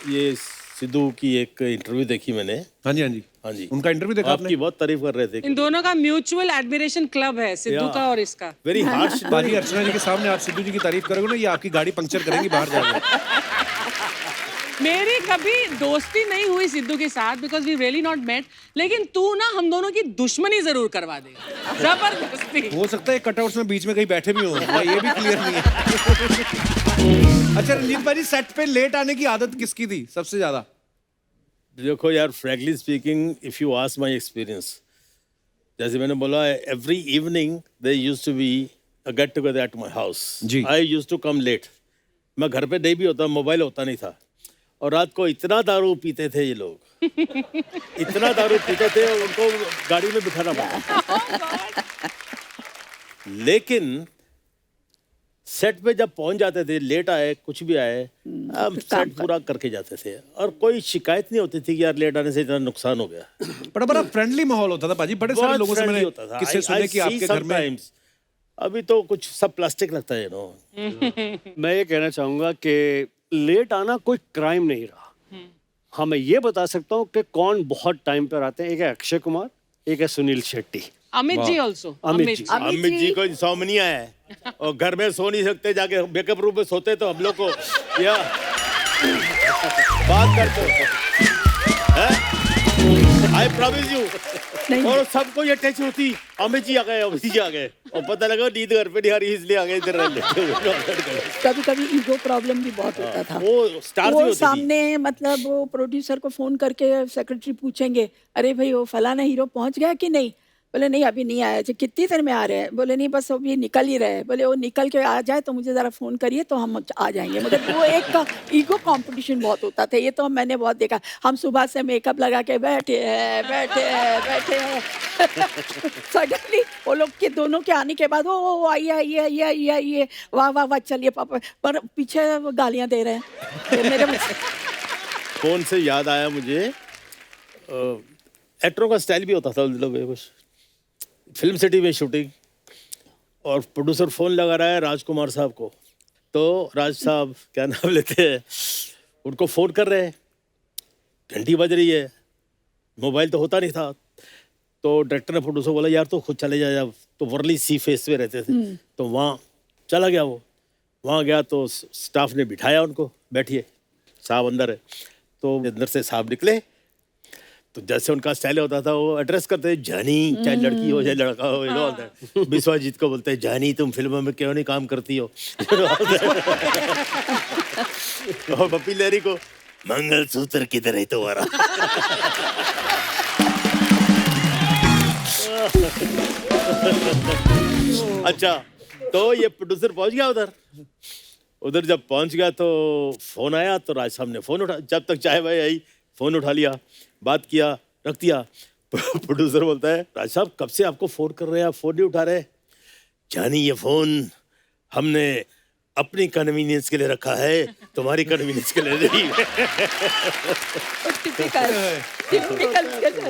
ये सिद्धू की एक इंटरव्यू देखी मैंने। हाँ जी, हाँ जी, हाँ जी, उनका इंटरव्यू देखा आपकी आपने? बहुत तारीफ कर रहे थे। इन दोनों का म्यूचुअल एडमिरेशन क्लब है, सिद्धू का और इसका। Very harsh. बाजी अर्चना जी के सामने आप सिद्धू जी की तारीफ करोगे ना, ये आपकी गाड़ी पंक्चर करेंगी बाहर जाकर। मेरी कभी दोस्ती नहीं हुई सिद्धू के साथ because we really not met, लेकिन तू ना हम दोनों की दुश्मनी जरूर करवा देगा, जबरदस्ती। हो सकता है कटआउट्स में बीच में कहीं बैठे भी हों, ये भी क्लियर नहीं है। अच्छा रंजीत भाई, सेट पे लेट आने की आदत किसकी थी सबसे ज्यादा? देखो यार, frankly speaking, if you ask my experience, जैसे मैंने बोला, every evening they used to be a get together at my house. जी। I used to come late. मैं घर पे नहीं भी होता, मोबाइल होता नहीं था, और रात को इतना दारू पीते थे ये लोग, इतना दारू पीते थे और उनको गाड़ी में बिठाना पड़ता। लेकिन सेट पे जब पहुंच जाते थे, लेट आए कुछ भी आए, हम सेट पूरा करके जाते थे और कोई शिकायत नहीं होती थी कि यार लेट आने से इतना नुकसान हो गया। बड़ा फ्रेंडली माहौल होता था बाजी, बड़े सारे बहुत लोगों से friendly मैंने होता था। किससे सुने कि आपके घर में। sometimes, अभी तो कुछ सब प्लास्टिक लगता है नो। मैं ये कहना चाहूंगा कि लेट आना कोई क्राइम नहीं रहा। हाँ, मैं ये बता सकता हूँ कि कौन बहुत टाइम पर आते हैं। एक है अक्षय कुमार, एक है सुनील शेट्टी। अमित जी ऑल्सो। अमित जी। अमित जी को इंसोम्निया है और घर में सो नहीं सकते, जाके मेकअप रूम में सोते, तो हम लोग को या बात करते आई प्रॉमिस यू। और सबको ये टच होती, अमित जी आ गए, अमित जी आ गए, और पता लगा नींद घर पे नहीं आ रही इसलिए आ गए इधर। कभी कभी ईगो प्रॉब्लम भी बहुत होता था। वो स्टार वो सामने मतलब वो प्रोड्यूसर को फोन करके सेक्रेटरी पूछेंगे, अरे भाई वो फलाना हीरो पहुंच गया कि नहीं? बोले नहीं अभी नहीं आया। अच्छा कितनी देर में आ रहे हैं? बोले नहीं बस अभी निकल ही रहे हैं। बोले वो निकल के आ जाए तो मुझे ज़रा फ़ोन करिए तो हम आ जाएंगे। मगर वो एक ईगो कंपटीशन बहुत होता था, ये तो मैंने बहुत देखा। हम सुबह से मेकअप लगा के बैठे हैं सडनली वो लोग के दोनों के आने के बाद वो आइए वाह वाह वाह चलिए पापा, पर पीछे गालियाँ दे रहे हैं। तो मेरे फोन से याद आया मुझे, एक्टरों का स्टाइल भी होता था उन लोगों में। फिल्म सिटी में शूटिंग और प्रोड्यूसर फ़ोन लगा रहा है राजकुमार साहब को, तो राज साहब क्या नाम लेते हैं, उनको फ़ोन कर रहे हैं, घंटी बज रही है, मोबाइल तो होता नहीं था, तो डायरेक्टर ने प्रोड्यूसर बोला यार तो खुद चले जाए। तो वर्ली सी फेस पे रहते थे, तो वहाँ चला गया। वो वहाँ गया तो स्टाफ ने बिठाया उनको, बैठिए साहब अंदर है। तो अंदर से साहब निकले, तो जैसे उनका स्टाइल होता था वो एड्रेस करते हैं जानी, चाहे लड़की हो चाहे लड़का हो, यू नो। विश्वजीत को बोलते हैं जानी तुम फिल्मों में क्यों नहीं काम करती हो। और पप्पी लहरी को मंगलसूत्र किधर है तुम्हारा। अच्छा, तो ये प्रोड्यूसर पहुंच गया उधर जब पहुंच गया तो फोन आया, तो राज साहब ने फोन उठा, जब तक चाय भाई आई फोन उठा लिया, बात किया, रख दिया। प्रोड्यूसर बोलता है राज साहब कब से आपको फोन कर रहे हैं, आप फोन नहीं उठा रहे। जानी ये फोन हमने अपनी कन्वीनियंस के लिए रखा है, तुम्हारी कन्वीनियंस के लिए नहीं।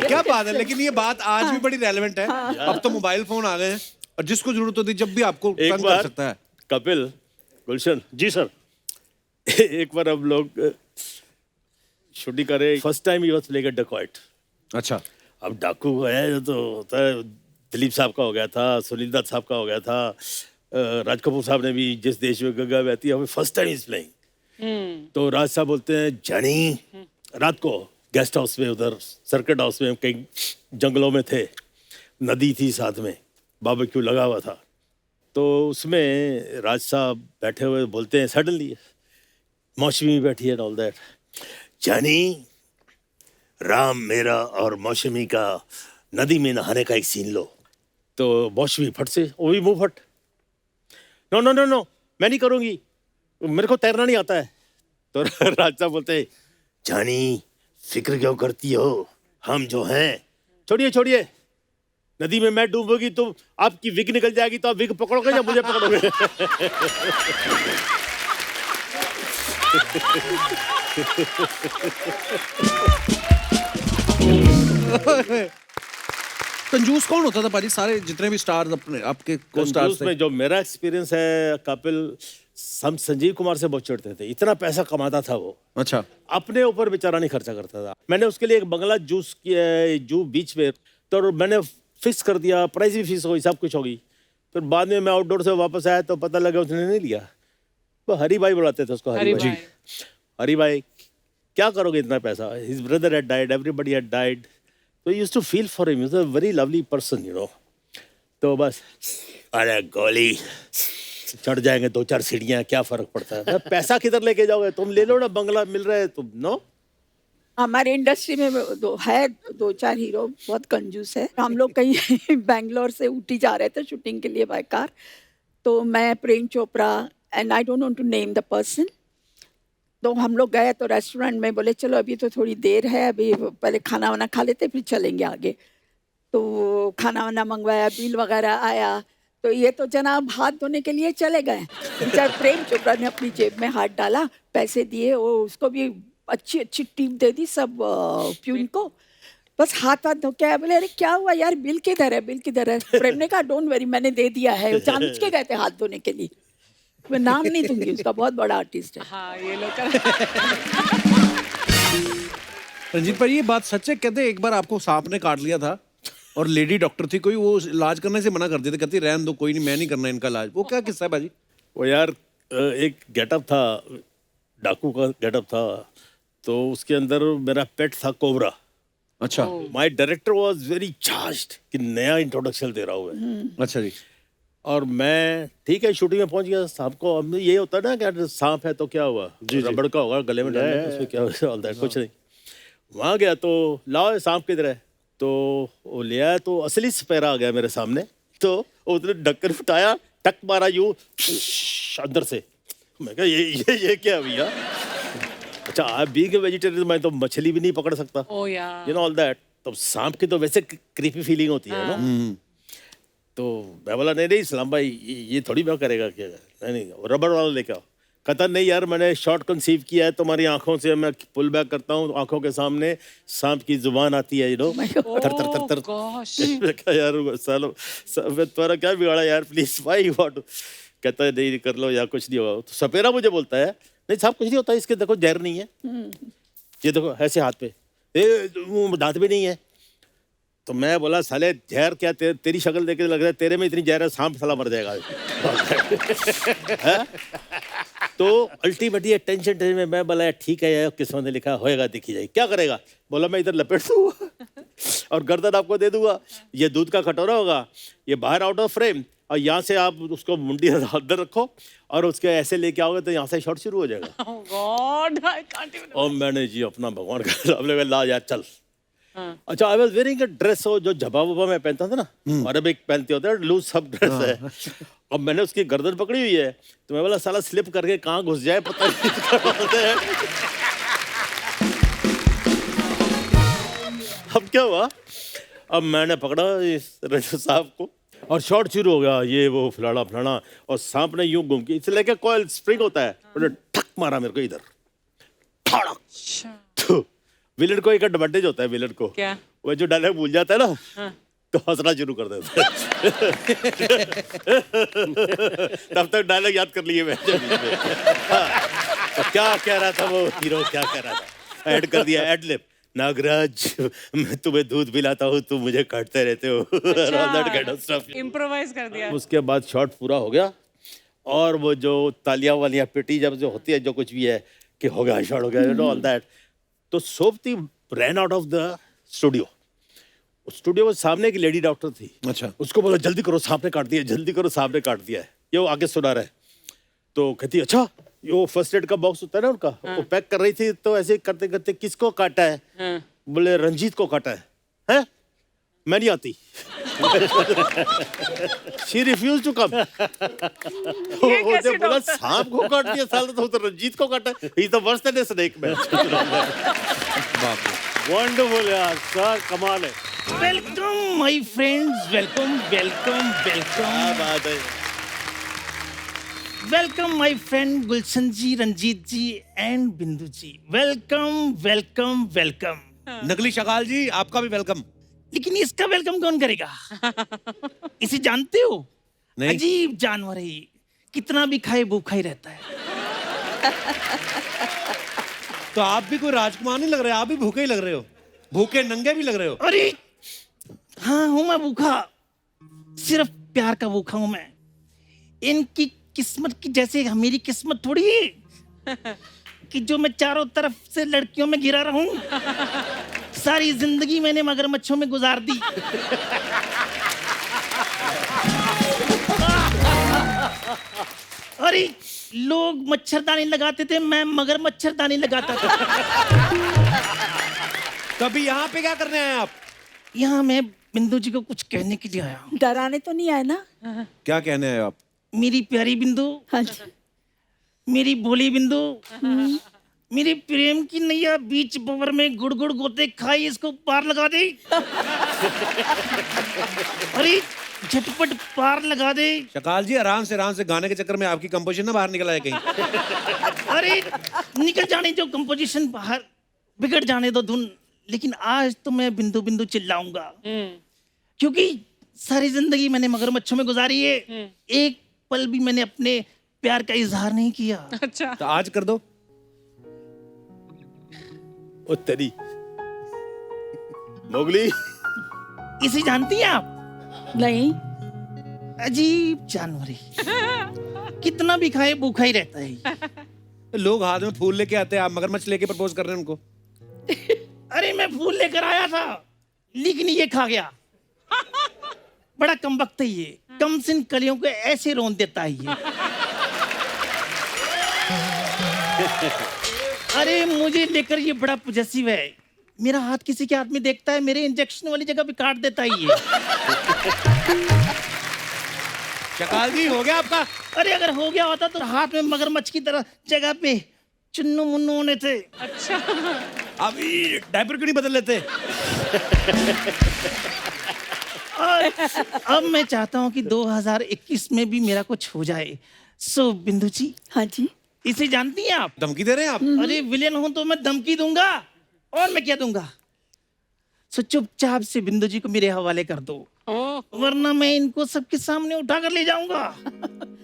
क्या बात है, लेकिन ये बात आज भी बड़ी रेलेवेंट है। अब तो मोबाइल फोन आ गए हैं और जिसको जरूरत होती है जब भी आपको एक तंग बार कर सकता है। कपिल, गुलशन जी सर। एक बार हम लोग शूटिंग कर रहे, फर्स्ट टाइम ही प्ले डकॉइट। अच्छा, अब डाकू है तो होता है, दिलीप साहब का हो गया था, सुनील दत्त साहब का हो गया था, राज कपूर साहब ने भी जिस देश में गंगा बहती है, हमें फर्स्ट टाइम इज प्लेइंग। तो राज साहब बोलते हैं जानी, रात को गेस्ट हाउस में, उधर सर्किट हाउस में, कहीं जंगलों में थे, नदी थी साथ में, बारबेक्यू लगा हुआ था। तो उसमें राज साहब बैठे हुए बोलते हैं, सडनली मौसमी बैठी है ऑल दैट, जानी राम मेरा और मौसमी का नदी में नहाने का एक सीन लो। तो मौसमी फट से, वो भी मुंह फट, नो नो नो नो मैं नहीं करूंगी, मेरे को तैरना नहीं आता है। तो राजा बोलते, जानी फिक्र क्यों करती हो, हम जो हैं, छोड़िए छोड़िए, नदी में मैं डूबूंगी तो आपकी विग निकल जाएगी, तो आप विग पकड़ोगे या मुझे पकड़ोगे? कंजूस कौन होता था पाजी? सारे जितने भी स्टार्स अपने आपके को स्टार्स कंजूस थे? में जो मेरा एक्सपीरियंस है कपिल, हम संजीव कुमार से बहुत चिढ़ते थे, इतना पैसा कमाता था वो, अच्छा, अपने ऊपर बेचारा नहीं खर्चा करता था। मैंने उसके लिए एक बंगला जूस किया है जू बीच में, तो मैंने फिक्स कर दिया, प्राइस भी फिक्स हो गई, सब कुछ हो गई। फिर बाद में मैं आउटडोर से वापस आया तो पता लगा उसने नहीं लिया। वो हरी भाई बुलाते थे उसको, हरी भाई। हरी भाई क्या करोगे इतना पैसा? His brother had died, everybody had died, तो I used to feel for him, he was a very lovely person, you know. तो बस, अरे गोली चढ़ जाएंगे 2-4 सीढ़ियाँ, क्या फर्क पड़ता है? पैसा किधर लेके जाओगे? तुम ले लो ना, बंगला मिल रहा है तुम, नो। हमारे इंडस्ट्री में दो चार हीरो बहुत कंजूस है। हम लोग कहीं बैंगलोर से ऊटी जा रहे थे शूटिंग के लिए बाय कार, तो मैं, Prem Chopra and I don't want to name the person, तो हम लोग गए तो रेस्टोरेंट में, बोले चलो अभी तो थोड़ी देर है, अभी पहले खाना वाना खा लेते फिर चलेंगे आगे। तो खाना वाना मंगवाया, बिल वगैरह आया, तो ये तो जनाब हाथ धोने के लिए चले गए। बेचारा प्रेम चोपड़ा ने अपनी जेब में हाथ डाला, पैसे दिए, वो उसको भी अच्छी अच्छी टिप दे दी सब प्यून को, बस हाथ धो के बोले अरे क्या हुआ यार, बिल किधर है, बिल किधर है? प्रेम ने कहा डोंट वरी, मैंने दे दिया है, वो जानबूझ के गए थे हाथ धोने के लिए। मैं नाम नहीं दूंगी उसका, बहुत बड़ा आर्टिस्ट है। हाँ ये लोग रंजीत भाई ये बात सच है? कहते एक बार आपको सांप ने काट लिया था और लेडी डॉक्टर थी कोई, वो इलाज करने से मना कर देते, कहती रहने दो, कोई नहीं, मैं नहीं करना इनका इलाज। वो क्या किस्सा है भाजी? वो यार एक गेटअप था, डाकू का गेटअप था, तो उसके अंदर मेरा पेट था कोबरा। अच्छा, my director was very charged कि नया इंट्रोडक्शन दे रहा हूँ मैं। अच्छा जी। और मैं ठीक है शूटिंग में पहुंच गया, सांप को, अब ये होता है ना कि सांप है तो क्या हुआ, रबड़ का होगा गले में डालना, उसमें क्या होता है, कुछ नहीं। वहाँ गया तो लाओ सांप किधर है, तो वो ले आया, तो असली सपेरा आ गया मेरे सामने, तो उसने ढक्कन उठाया, टक मारा यूं अंदर से। मैं कहा ये क्या भैया? अच्छा आप बीइंग ए वेजिटेरियन, मैं तो मछली भी नहीं पकड़ सकता, ओ यार, यू नो ऑल दैट। तो सांप की तो वैसे क्रीपी फीलिंग होती है ना। तो मैं बोला नहीं नहीं सलाम भाई, ये थोड़ी मैं करेगा क्या? नहीं रबड़ वाला लेके आओ। कहता नहीं यार, मैंने शॉर्ट कंसीव किया है, तुम्हारी आंखों से मैं पुल बैक करता हूँ, आंखों के सामने सांप की जुबान आती है, यू नो, थर थर थर थर। gosh. मैं कहा यार सालो तुम्हारा क्या बिगाड़ा यार, प्लीज भाई व्हाट? कहता है नहीं कर लो या कुछ नहीं होगा। तो सपेरा मुझे बोलता है नहीं साहब कुछ नहीं होता, इसके देखो जहर नहीं है, ये देखो ऐसे हाथ पे, दांत भी नहीं है। तो मैं बोला साले जहर क्या, तेरी शक्ल देख के लग रहा है तेरे में इतनी जहर है, सांप साला मर जाएगा। तो अल्टीमेटली टेंशन में मैं बोला ठीक है यार, किस्मत ने लिखा होएगा, देखी जाएगी, क्या करेगा? बोला मैं इधर लपेट दूंगा और गर्दन आपको दे दूंगा, ये दूध का कटोरा होगा, ये बाहर आउट ऑफ फ्रेम, और यहाँ से आप उसको मुंडी अंदर रखो और उसके ऐसे लेके आओगे तो यहाँ से शॉट शुरू हो जाएगा। Oh God, I can't even. और मैंने जी अपना भगवान का नाम लेकर ला यार चल। अच्छा I was wearing a dress, हो जो झबा वबा मैं पहनता था ना, अरबिक पहनते होते हैं, लूज सब ड्रेस है। अब मैंने उसकी गर्दन पकड़ी हुई है, तो मैं बोला साला स्लिप करके कहाँ घुस जाए पता नहीं। अब क्या हुआ, अब मैंने पकड़ा इस रजू साहब को और शॉट शुरू हो गया, ये वो फलाना फलाना, और सांप ने यूं घूम के इसे लेके कॉइल स्प्रिंग होता है, उन्होंने ठक मारा मेरे को इधर, तो विलन को एक एडवांटेज होता है, विलन को क्या? वो जो डायलॉग भूल जाता है ना, तो हंसना शुरू कर देता है। तब तक डायलॉग याद कर लिए मैं। तो क्या कह रहा था वो हीरो, क्या कह रहा था, ऐड कर दिया, एड लिप, नागराज मैं तुम्हें दूध पिलाता हूँ, तुम मुझे काटते रहते हो। इम्प्रोवाइज कर दिया। उसके बाद शॉट पूरा हो गया, और वो जो तालियां वालियां पिटी जब जो होती है, जो कुछ भी है कि हो गया शॉट हो गया, यू नो ऑल दैट। तो सोपती ran out of the studio. Studio में सामने एक लेडी डॉक्टर थी, अच्छा, उसको बोला जल्दी करो सांप ने काट दिया, जल्दी करो सांप ने काट दिया है, ये वो आगे सुना रहा है। तो कहती अच्छा, ये वो फर्स्ट एड का बॉक्स होता है ना उनका, वो पैक कर रही थी, तो ऐसे करते करते किसको काटा है, बोले रंजीत को काटा है? मैं नहीं आती। She refuse to come. कैसे बोला डॉक्टर? सांप को काट दिया साल तो रंजीत को काटा। He is the worst than snake man. Wonderful यार सर, कमाल है। Welcome my friends, welcome welcome welcome बात है। Welcome my friend Gulshan ji, Ranjeet ji and Bindu ji. Welcome welcome welcome. नकली शकाल जी, आपका भी वेलकम। लेकिन इसका वेलकम कौन करेगा? इसे जानते हो? नहीं। अजीब जानवर है ये, कितना भी खाए भूखा ही रहता है। तो आप भी कोई राजकुमार नहीं लग रहे, आप भी भूखे ही लग रहे हो, भूखे नंगे भी लग रहे हो। अरे हाँ हूं मैं भूखा, सिर्फ प्यार का भूखा हूं मैं। इनकी किस्मत की जैसे मेरी किस्मत थोड़ी है कि जो मैं चारों तरफ से लड़कियों में घिरा रहूं। सारी जिंदगी मैंने मगरमच्छों में गुजार दी। अरे लोग मच्छरदानी लगाते थे, मैं मगर मच्छरदानी लगाता था। कभी यहाँ पे क्या करने आए आप? यहाँ मैं बिंदु जी को कुछ कहने के लिए आया हूँ। डराने तो नहीं आए ना? क्या कहने आए आप? मेरी प्यारी बिंदु, हाँ जी। मेरी भोली बिंदु, मेरी प्रेम की नैया बीच बवर में गुड़ गुड़ गोते खाई, इसको पार लगा दे। अरे झटपट पार लगा दे। शकाल जी, आराम से गाने के चक्कर में आपकी कंपोजिशन ना बाहर निकल आए कहीं। अरे निकल जाने जो कंपोजिशन बाहर, बिगड़ जाने दो धुन। लेकिन आज तो मैं बिंदु बिंदु चिल्लाऊंगा, क्योंकि सारी जिंदगी मैंने मगरमच्छों में गुजारी है। एक पल भी मैंने अपने प्यार का इजहार नहीं किया। अच्छा, तो आज कर दो। ओ तेरी मोगली, इसे जानती हैं आप? नहीं। अजीब जानवर है, कितना भी खाए भूखा ही रहता है। लोग हाथ में फूल लेके आते हैं, आप मगरमच्छ लेके प्रपोज कर रहे हैं उनको। अरे मैं फूल लेकर आया था, लेकिन ये खा गया। बड़ा कमबख्त है ये, कम सिन कलियों को ऐसे रोन देता है ये। अरे मुझे लेकर ये बड़ा पॉजेसिव है। मेरा हाथ किसी के हाथ में देखता है, मेरे इंजेक्शन वाली जगह पे काट देता है ये। शकाल जी, हो गया आपका? अरे अगर हो गया होता तो हाथ में मगरमच्छ की तरह जगह पे चुन्नू मुन्नू होने थे। अच्छा। अब ये डायपर क्यों नहीं बदल लेते? और अब मैं चाहता हूँ कि 2021 में भी मेरा कुछ हो जाए। सो बिंदु जी, हाँ जी। इसे जानती हैं आप? धमकी दे रहे हैं आप? अरे विलेन हूं तो मैं धमकी दूंगा, और मैं क्या दूंगा। सो चुपचाप से बिंदु जी को मेरे हवाले कर दो, वरना मैं इनको सबके सामने उठा कर ले जाऊंगा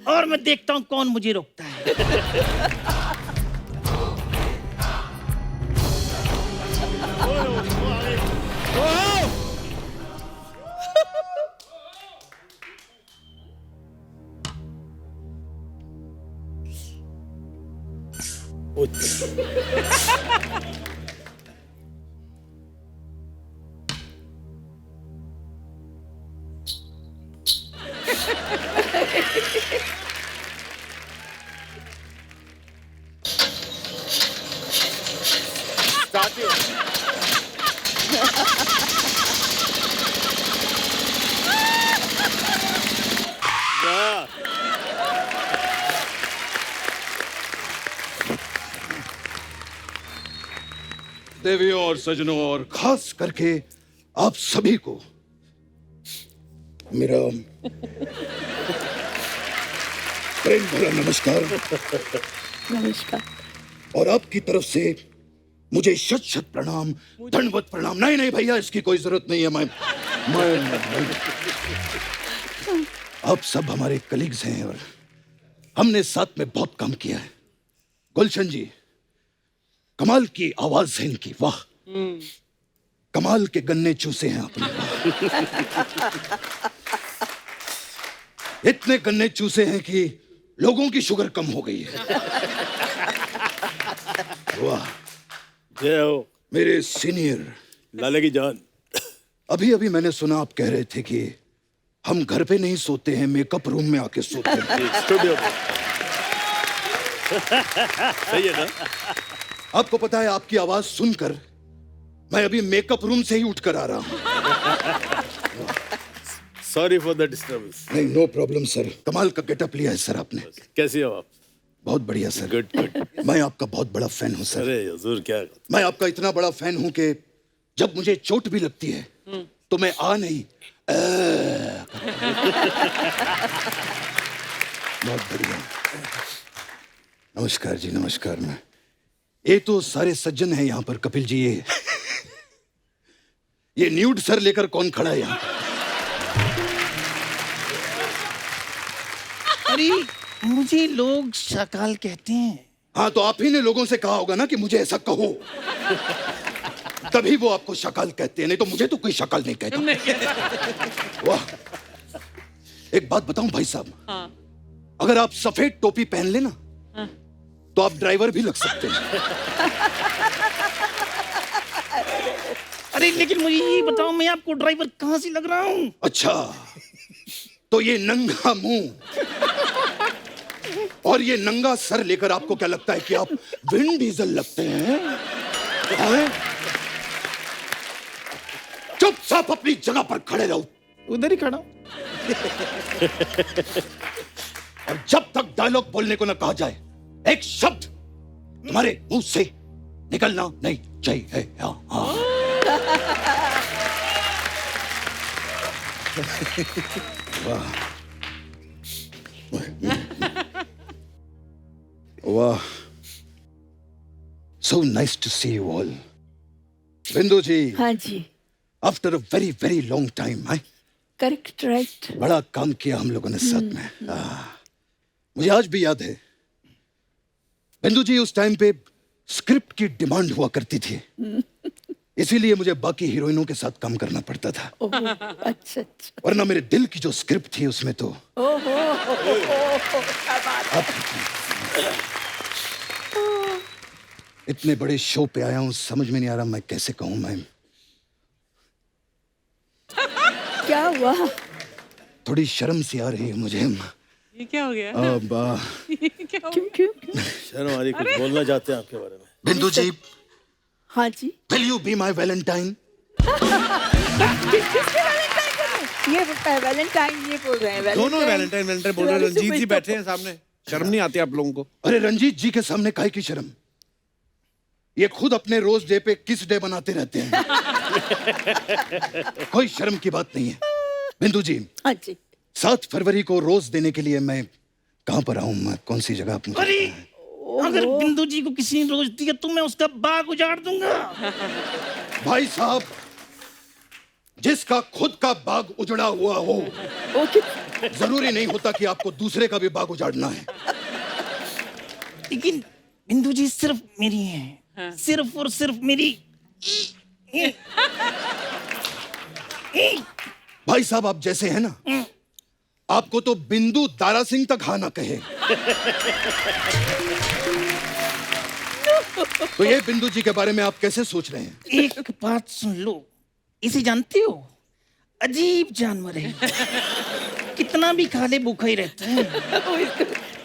और मैं देखता हूं कौन मुझे रोकता है। देवियों और सजनों और खास करके आप सभी को मेरा प्रेम भरा नमस्कार। नमस्कार। और आपकी तरफ से मुझे शत शत प्रणाम, दंडवत प्रणाम। नहीं नहीं भैया, इसकी कोई जरूरत नहीं है। मैं आप सब हमारे कलीग्स हैं और हमने साथ में बहुत काम किया है। गुलशन जी, कमाल की आवाज है इनकी, वाह। कमाल के गन्ने चूसे हैं आपने, इतने गन्ने चूसे हैं कि लोगों की शुगर कम हो गई है। वाह। जय हो मेरे सीनियर लाले की जान। अभी अभी मैंने सुना आप कह रहे थे कि हम घर पे नहीं सोते हैं, मेकअप रूम में आके सोते हैं। स्टूडियो सही है ना? आपको पता है, आपकी आवाज सुनकर मैं अभी मेकअप रूम से ही उठकर आ रहा हूँ। Sorry for the disturbance. नहीं, नो प्रॉब्लम सर। कमाल का गेटअप लिया है सर आपने। कैसे हो आप? बहुत बढ़िया सर। Good good. मैं आपका बहुत बड़ा फैन हूँ सर। अरे हुजूर क्या। मैं आपका इतना बड़ा फैन हूँ कि जब मुझे चोट भी लगती है तो मैं आ नहीं बहुत बढ़िया। नमस्कार जी, नमस्कार। मैं ये तो सारे सज्जन हैं यहाँ पर। कपिल जी, ये न्यूड सर लेकर कौन खड़ा है यहाँ? अरे मुझे लोग शाकाल कहते हैं। हाँ, तो आप ही ने लोगों से कहा होगा ना कि मुझे ऐसा कहो, तभी वो आपको शकाल कहते हैं, नहीं तो मुझे तो कोई शकाल नहीं कहता। वाह। एक बात बताऊं भाई साहब, अगर आप सफेद टोपी पहन लेना तो आप ड्राइवर भी लग सकते हैं। अरे लेकिन मुझे ये बताओ, मैं आपको ड्राइवर कहाँ से लग रहा हूँ? अच्छा, तो ये नंगा मुंह और ये नंगा सर लेकर आपको क्या लगता है कि आप विन डीजल लगते हैं? हैं? चुपचाप अपनी जगह पर खड़े रहो। उधर ही खड़ा हूँ। और जब तक डायलॉग बोलने को ना कहा जाए, एक शब्द तुम्हारे मुंह से निकलना नहीं चाहिए। हाँ। वाह वाह, so nice to see you all. Bindu ji, हाँ जी, after a very very long time, correct, right. बड़ा काम किया हम लोगों ने साथ में। मुझे आज भी याद है बिंदु जी, उस टाइम पे स्क्रिप्ट की डिमांड हुआ करती थी, इसीलिए मुझे बाकी हीरोइनों के साथ काम करना पड़ता था। अच्छा अच्छा। वरना मेरे दिल की जो स्क्रिप्ट थी उसमें तो इतने बड़े शो पे आया हूं, समझ में नहीं आ रहा मैं कैसे कहूं। मैं क्या हुआ? थोड़ी शर्म सी आ रही है मुझे। ये क्या हो गया? अब ये क्या हो क्यों क्यों? शर्म आ रही, कुछ बोलना चाहते हैं आपके बारे में? बिंदु जी, हाँ जी। Will you be my Valentine? ये बोलता है वैलेंटाइन, ये बोल रहे हैं दोनों वैलेंटाइन वैलेंटाइन बोल रहे हैं। रंजीत जी बैठे हैं सामने, शर्म नहीं आती आप लोगों को? अरे रंजीत जी के सामने काहे की शर्म? ये खुद अपने रोज डे पे किस डे बनाते रहते हैं। कोई शर्म की बात नहीं है। बिंदु जी, हाँ जी। 7 फरवरी को रोज देने के लिए मैं कहाँ पर आऊँ? मैं कौन सी जगह आप मुझे अरे बताएं। अगर बिंदु जी को किसी ने रोज दिया तो मैं उसका बाग उजाड़ दूंगा। भाई साहब, जिसका खुद का बाग उजड़ा हुआ हो, जरूरी नहीं होता कि आपको दूसरे का भी बाग उजाड़ना है। लेकिन बिंदु जी सिर्फ मेरी हैं। सिर्फ और सिर्फ मेरी। भाई साहब, आप जैसे हैं ना, आपको तो बिंदु दारा सिंह तक हाँ ना कहे। तो ये बिंदु जी के बारे में आप कैसे सोच रहे हैं? एक बात सुन लो, इसे जानते हो? अजीब जानवर है, कितना भी खा ले भूखा ही रहता है।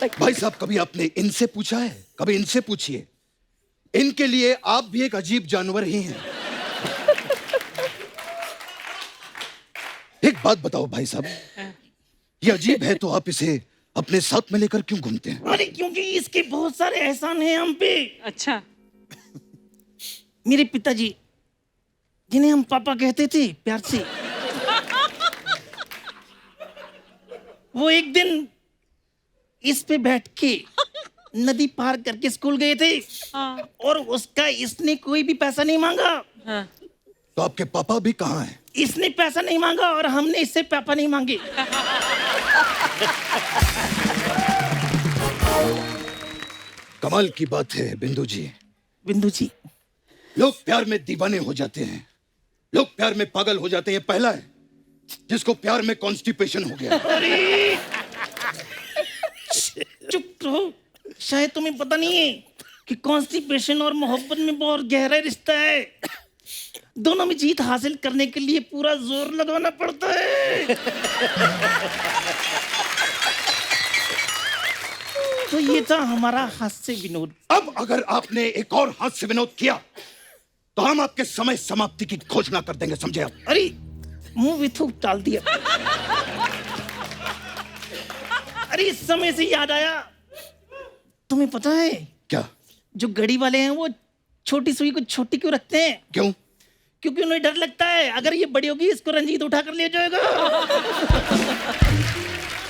भाई साहब, कभी आपने इनसे पूछा है? कभी इनसे पूछिए, इनके लिए आप भी एक अजीब जानवर ही हैं। एक बात बताओ भाई साहब, ये अजीब है तो आप इसे अपने साथ में लेकर क्यों घूमते हैं? अरे क्योंकि इसके बहुत सारे एहसान हैं हम पे। अच्छा। मेरे पिताजी, जिन्हें हम पापा कहते थे प्यार से, वो एक दिन इस पे बैठ के नदी पार करके स्कूल गए थे। और उसका इसने कोई भी पैसा नहीं मांगा। तो आपके पापा भी कहाँ हैं? इसने पैसा नहीं मांगा और हमने इससे पापा नहीं मांगे। कमाल की बात है बिंदु जी। बिंदु जी, लोग प्यार में दीवाने हो जाते हैं, लोग प्यार में पागल हो जाते हैं। पहला है जिसको प्यार में कॉन्स्टिपेशन हो गया। चुप रहो, शायद तुम्हें पता नहीं है कि कॉन्स्टिपेशन और मोहब्बत में बहुत गहरा रिश्ता है। दोनों में जीत हासिल करने के लिए पूरा जोर लगाना पड़ता है। तो ये था हमारा हास्य विनोद। अब अगर आपने एक और हास्य विनोद किया तो हम आपके समय समाप्ति की घोषणा कर देंगे, समझे आप? अरे मुंह में थूक डाल दिया। अरे इस समय से याद आया, तुम्हें पता है क्या? जो गड़ी वाले हैं वो छोटी सुई को छोटी क्यों रखते हैं? क्यों? क्योंकि उन्हें डर लगता है अगर ये बड़ी होगी इसको रंजीत उठा कर ले जाएगा।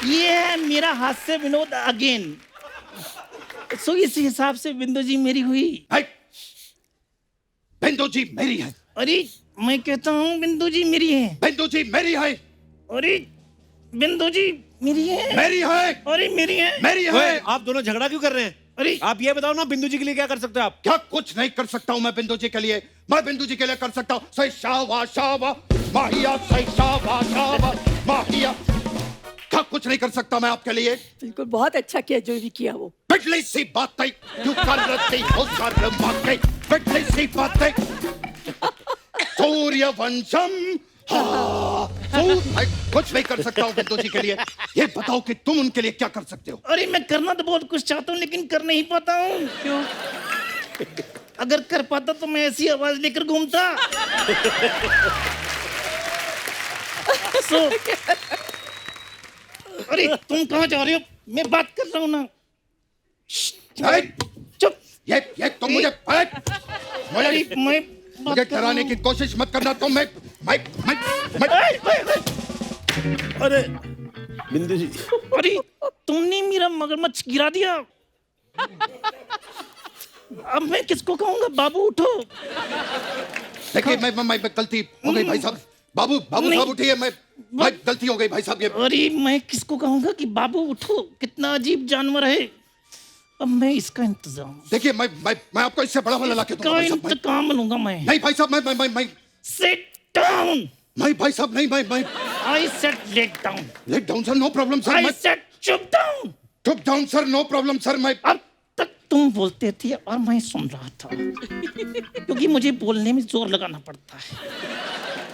ये है मेरा हास्य विनोद अगेन। सो इस हिसाब से बिंदु जी मेरी हुई। बिंदु जी मेरी है। अरे मैं कहता हूँ बिंदु जी मेरी है। बिंदु जी मेरी है। अरे बिंदु जी मेरी है। मेरी है। अरे मेरी है। मेरी है। आप दोनों झगड़ा क्यों कर रहे हैं? अरे आप ये बताओ ना, बिंदु जी के लिए क्या कर सकते हो आप? क्या कुछ नहीं कर सकता हूँ मैं बिंदु जी के लिए? मैं बिंदु जी के लिए कर सकता हूँ सही शावा शावा माहिया, सही शावा शावा माहिया। क्या कुछ नहीं कर सकता मैं आपके लिए? बिल्कुल, बहुत अच्छा किया जो भी किया वो। बिजली सी बातें क्यों कर रही हो सारे बातें, बिजली सी बातें। सूर्यवंशम, कुछ नहीं कर सकता हूँ बिंदु जी के लिए। ये बताओ कि तुम उनके लिए क्या कर सकते हो? अरे मैं करना तो बहुत कुछ चाहता हूँ लेकिन कर नहीं पाता हूँ। क्यों? अगर कर पाता तो मैं ऐसी आवाज लेकर घूमता। अरे तुम कहाँ जा रहे हो? मैं बात कर रहा हूँ ना। चुप। ये तुम मुझे मुझे डराने की कोशिश मत करना। तुम मैं अरे बिंदु जी, अरे तुमने मेरा मगरमच्छ गिरा दिया। अब मैं किसको कहूँगा? बाबू उठो। देखिए मैं गलती हो गई भाई साहब। बाबू साहब उठिए। मैं गलती हो गई भाई साहब। ये अरे मैं किसको कहूँगा कि बाबू उठो? कितना अजीब जानवर है। अब मैं इसका इंतजाम। देखिए मैं आपको इससे बड़ा वाला लाके दूंगा भाई साहब। इंतकाम लूंगा मैं। नहीं भाई साहब, मैं सिट डाउन। नहीं भाई साहब, नहीं मैं I said let down. Let down sir, no problem sir. I said चुप डाउन। चुप down sir, no problem sir. मैं अब तक तुम बोलते थे और मैं सुन रहा था क्योंकि मुझे बोलने में जोर लगाना पड़ता है।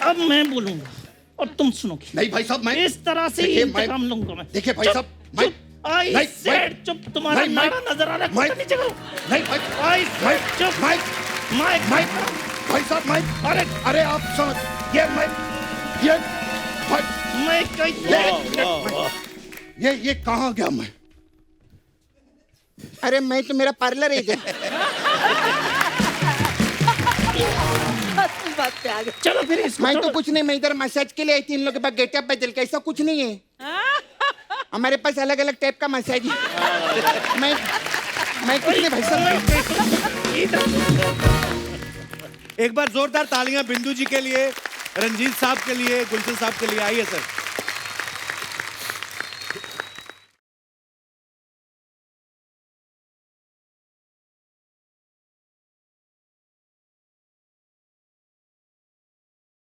अब मैं बोलूंगा और तुम सुनोगे। नहीं भाई साहब, मैं इस तरह से इंतकाम लूंगा मैं। देखिए भाई साहब, मैं आई सेड चुप। तुम्हारा नारा नजर आ रहा है। नीचे करो। नहीं भाई, आई सेड चुप। मैं भाई साहब, मैं अरे आप समझ ये मैं कहाँ गया मैं? अरे मैं तो मेरा पार्लर है इधर। बात पे आ गए। चलो फिर इसको मैं तो कुछ नहीं, मैं इधर मसाज के लिए आई थी। इन लोगों के पास गेटअप बदल के, ऐसा कुछ नहीं है। हमारे पास अलग अलग टाइप का मसाज है। मैं कुछ नहीं भाई साहब। एक बार जोरदार तालियां बिंदु जी के लिए, रंजीत साहब के लिए, गुलशन साहब के लिए। आइए सर।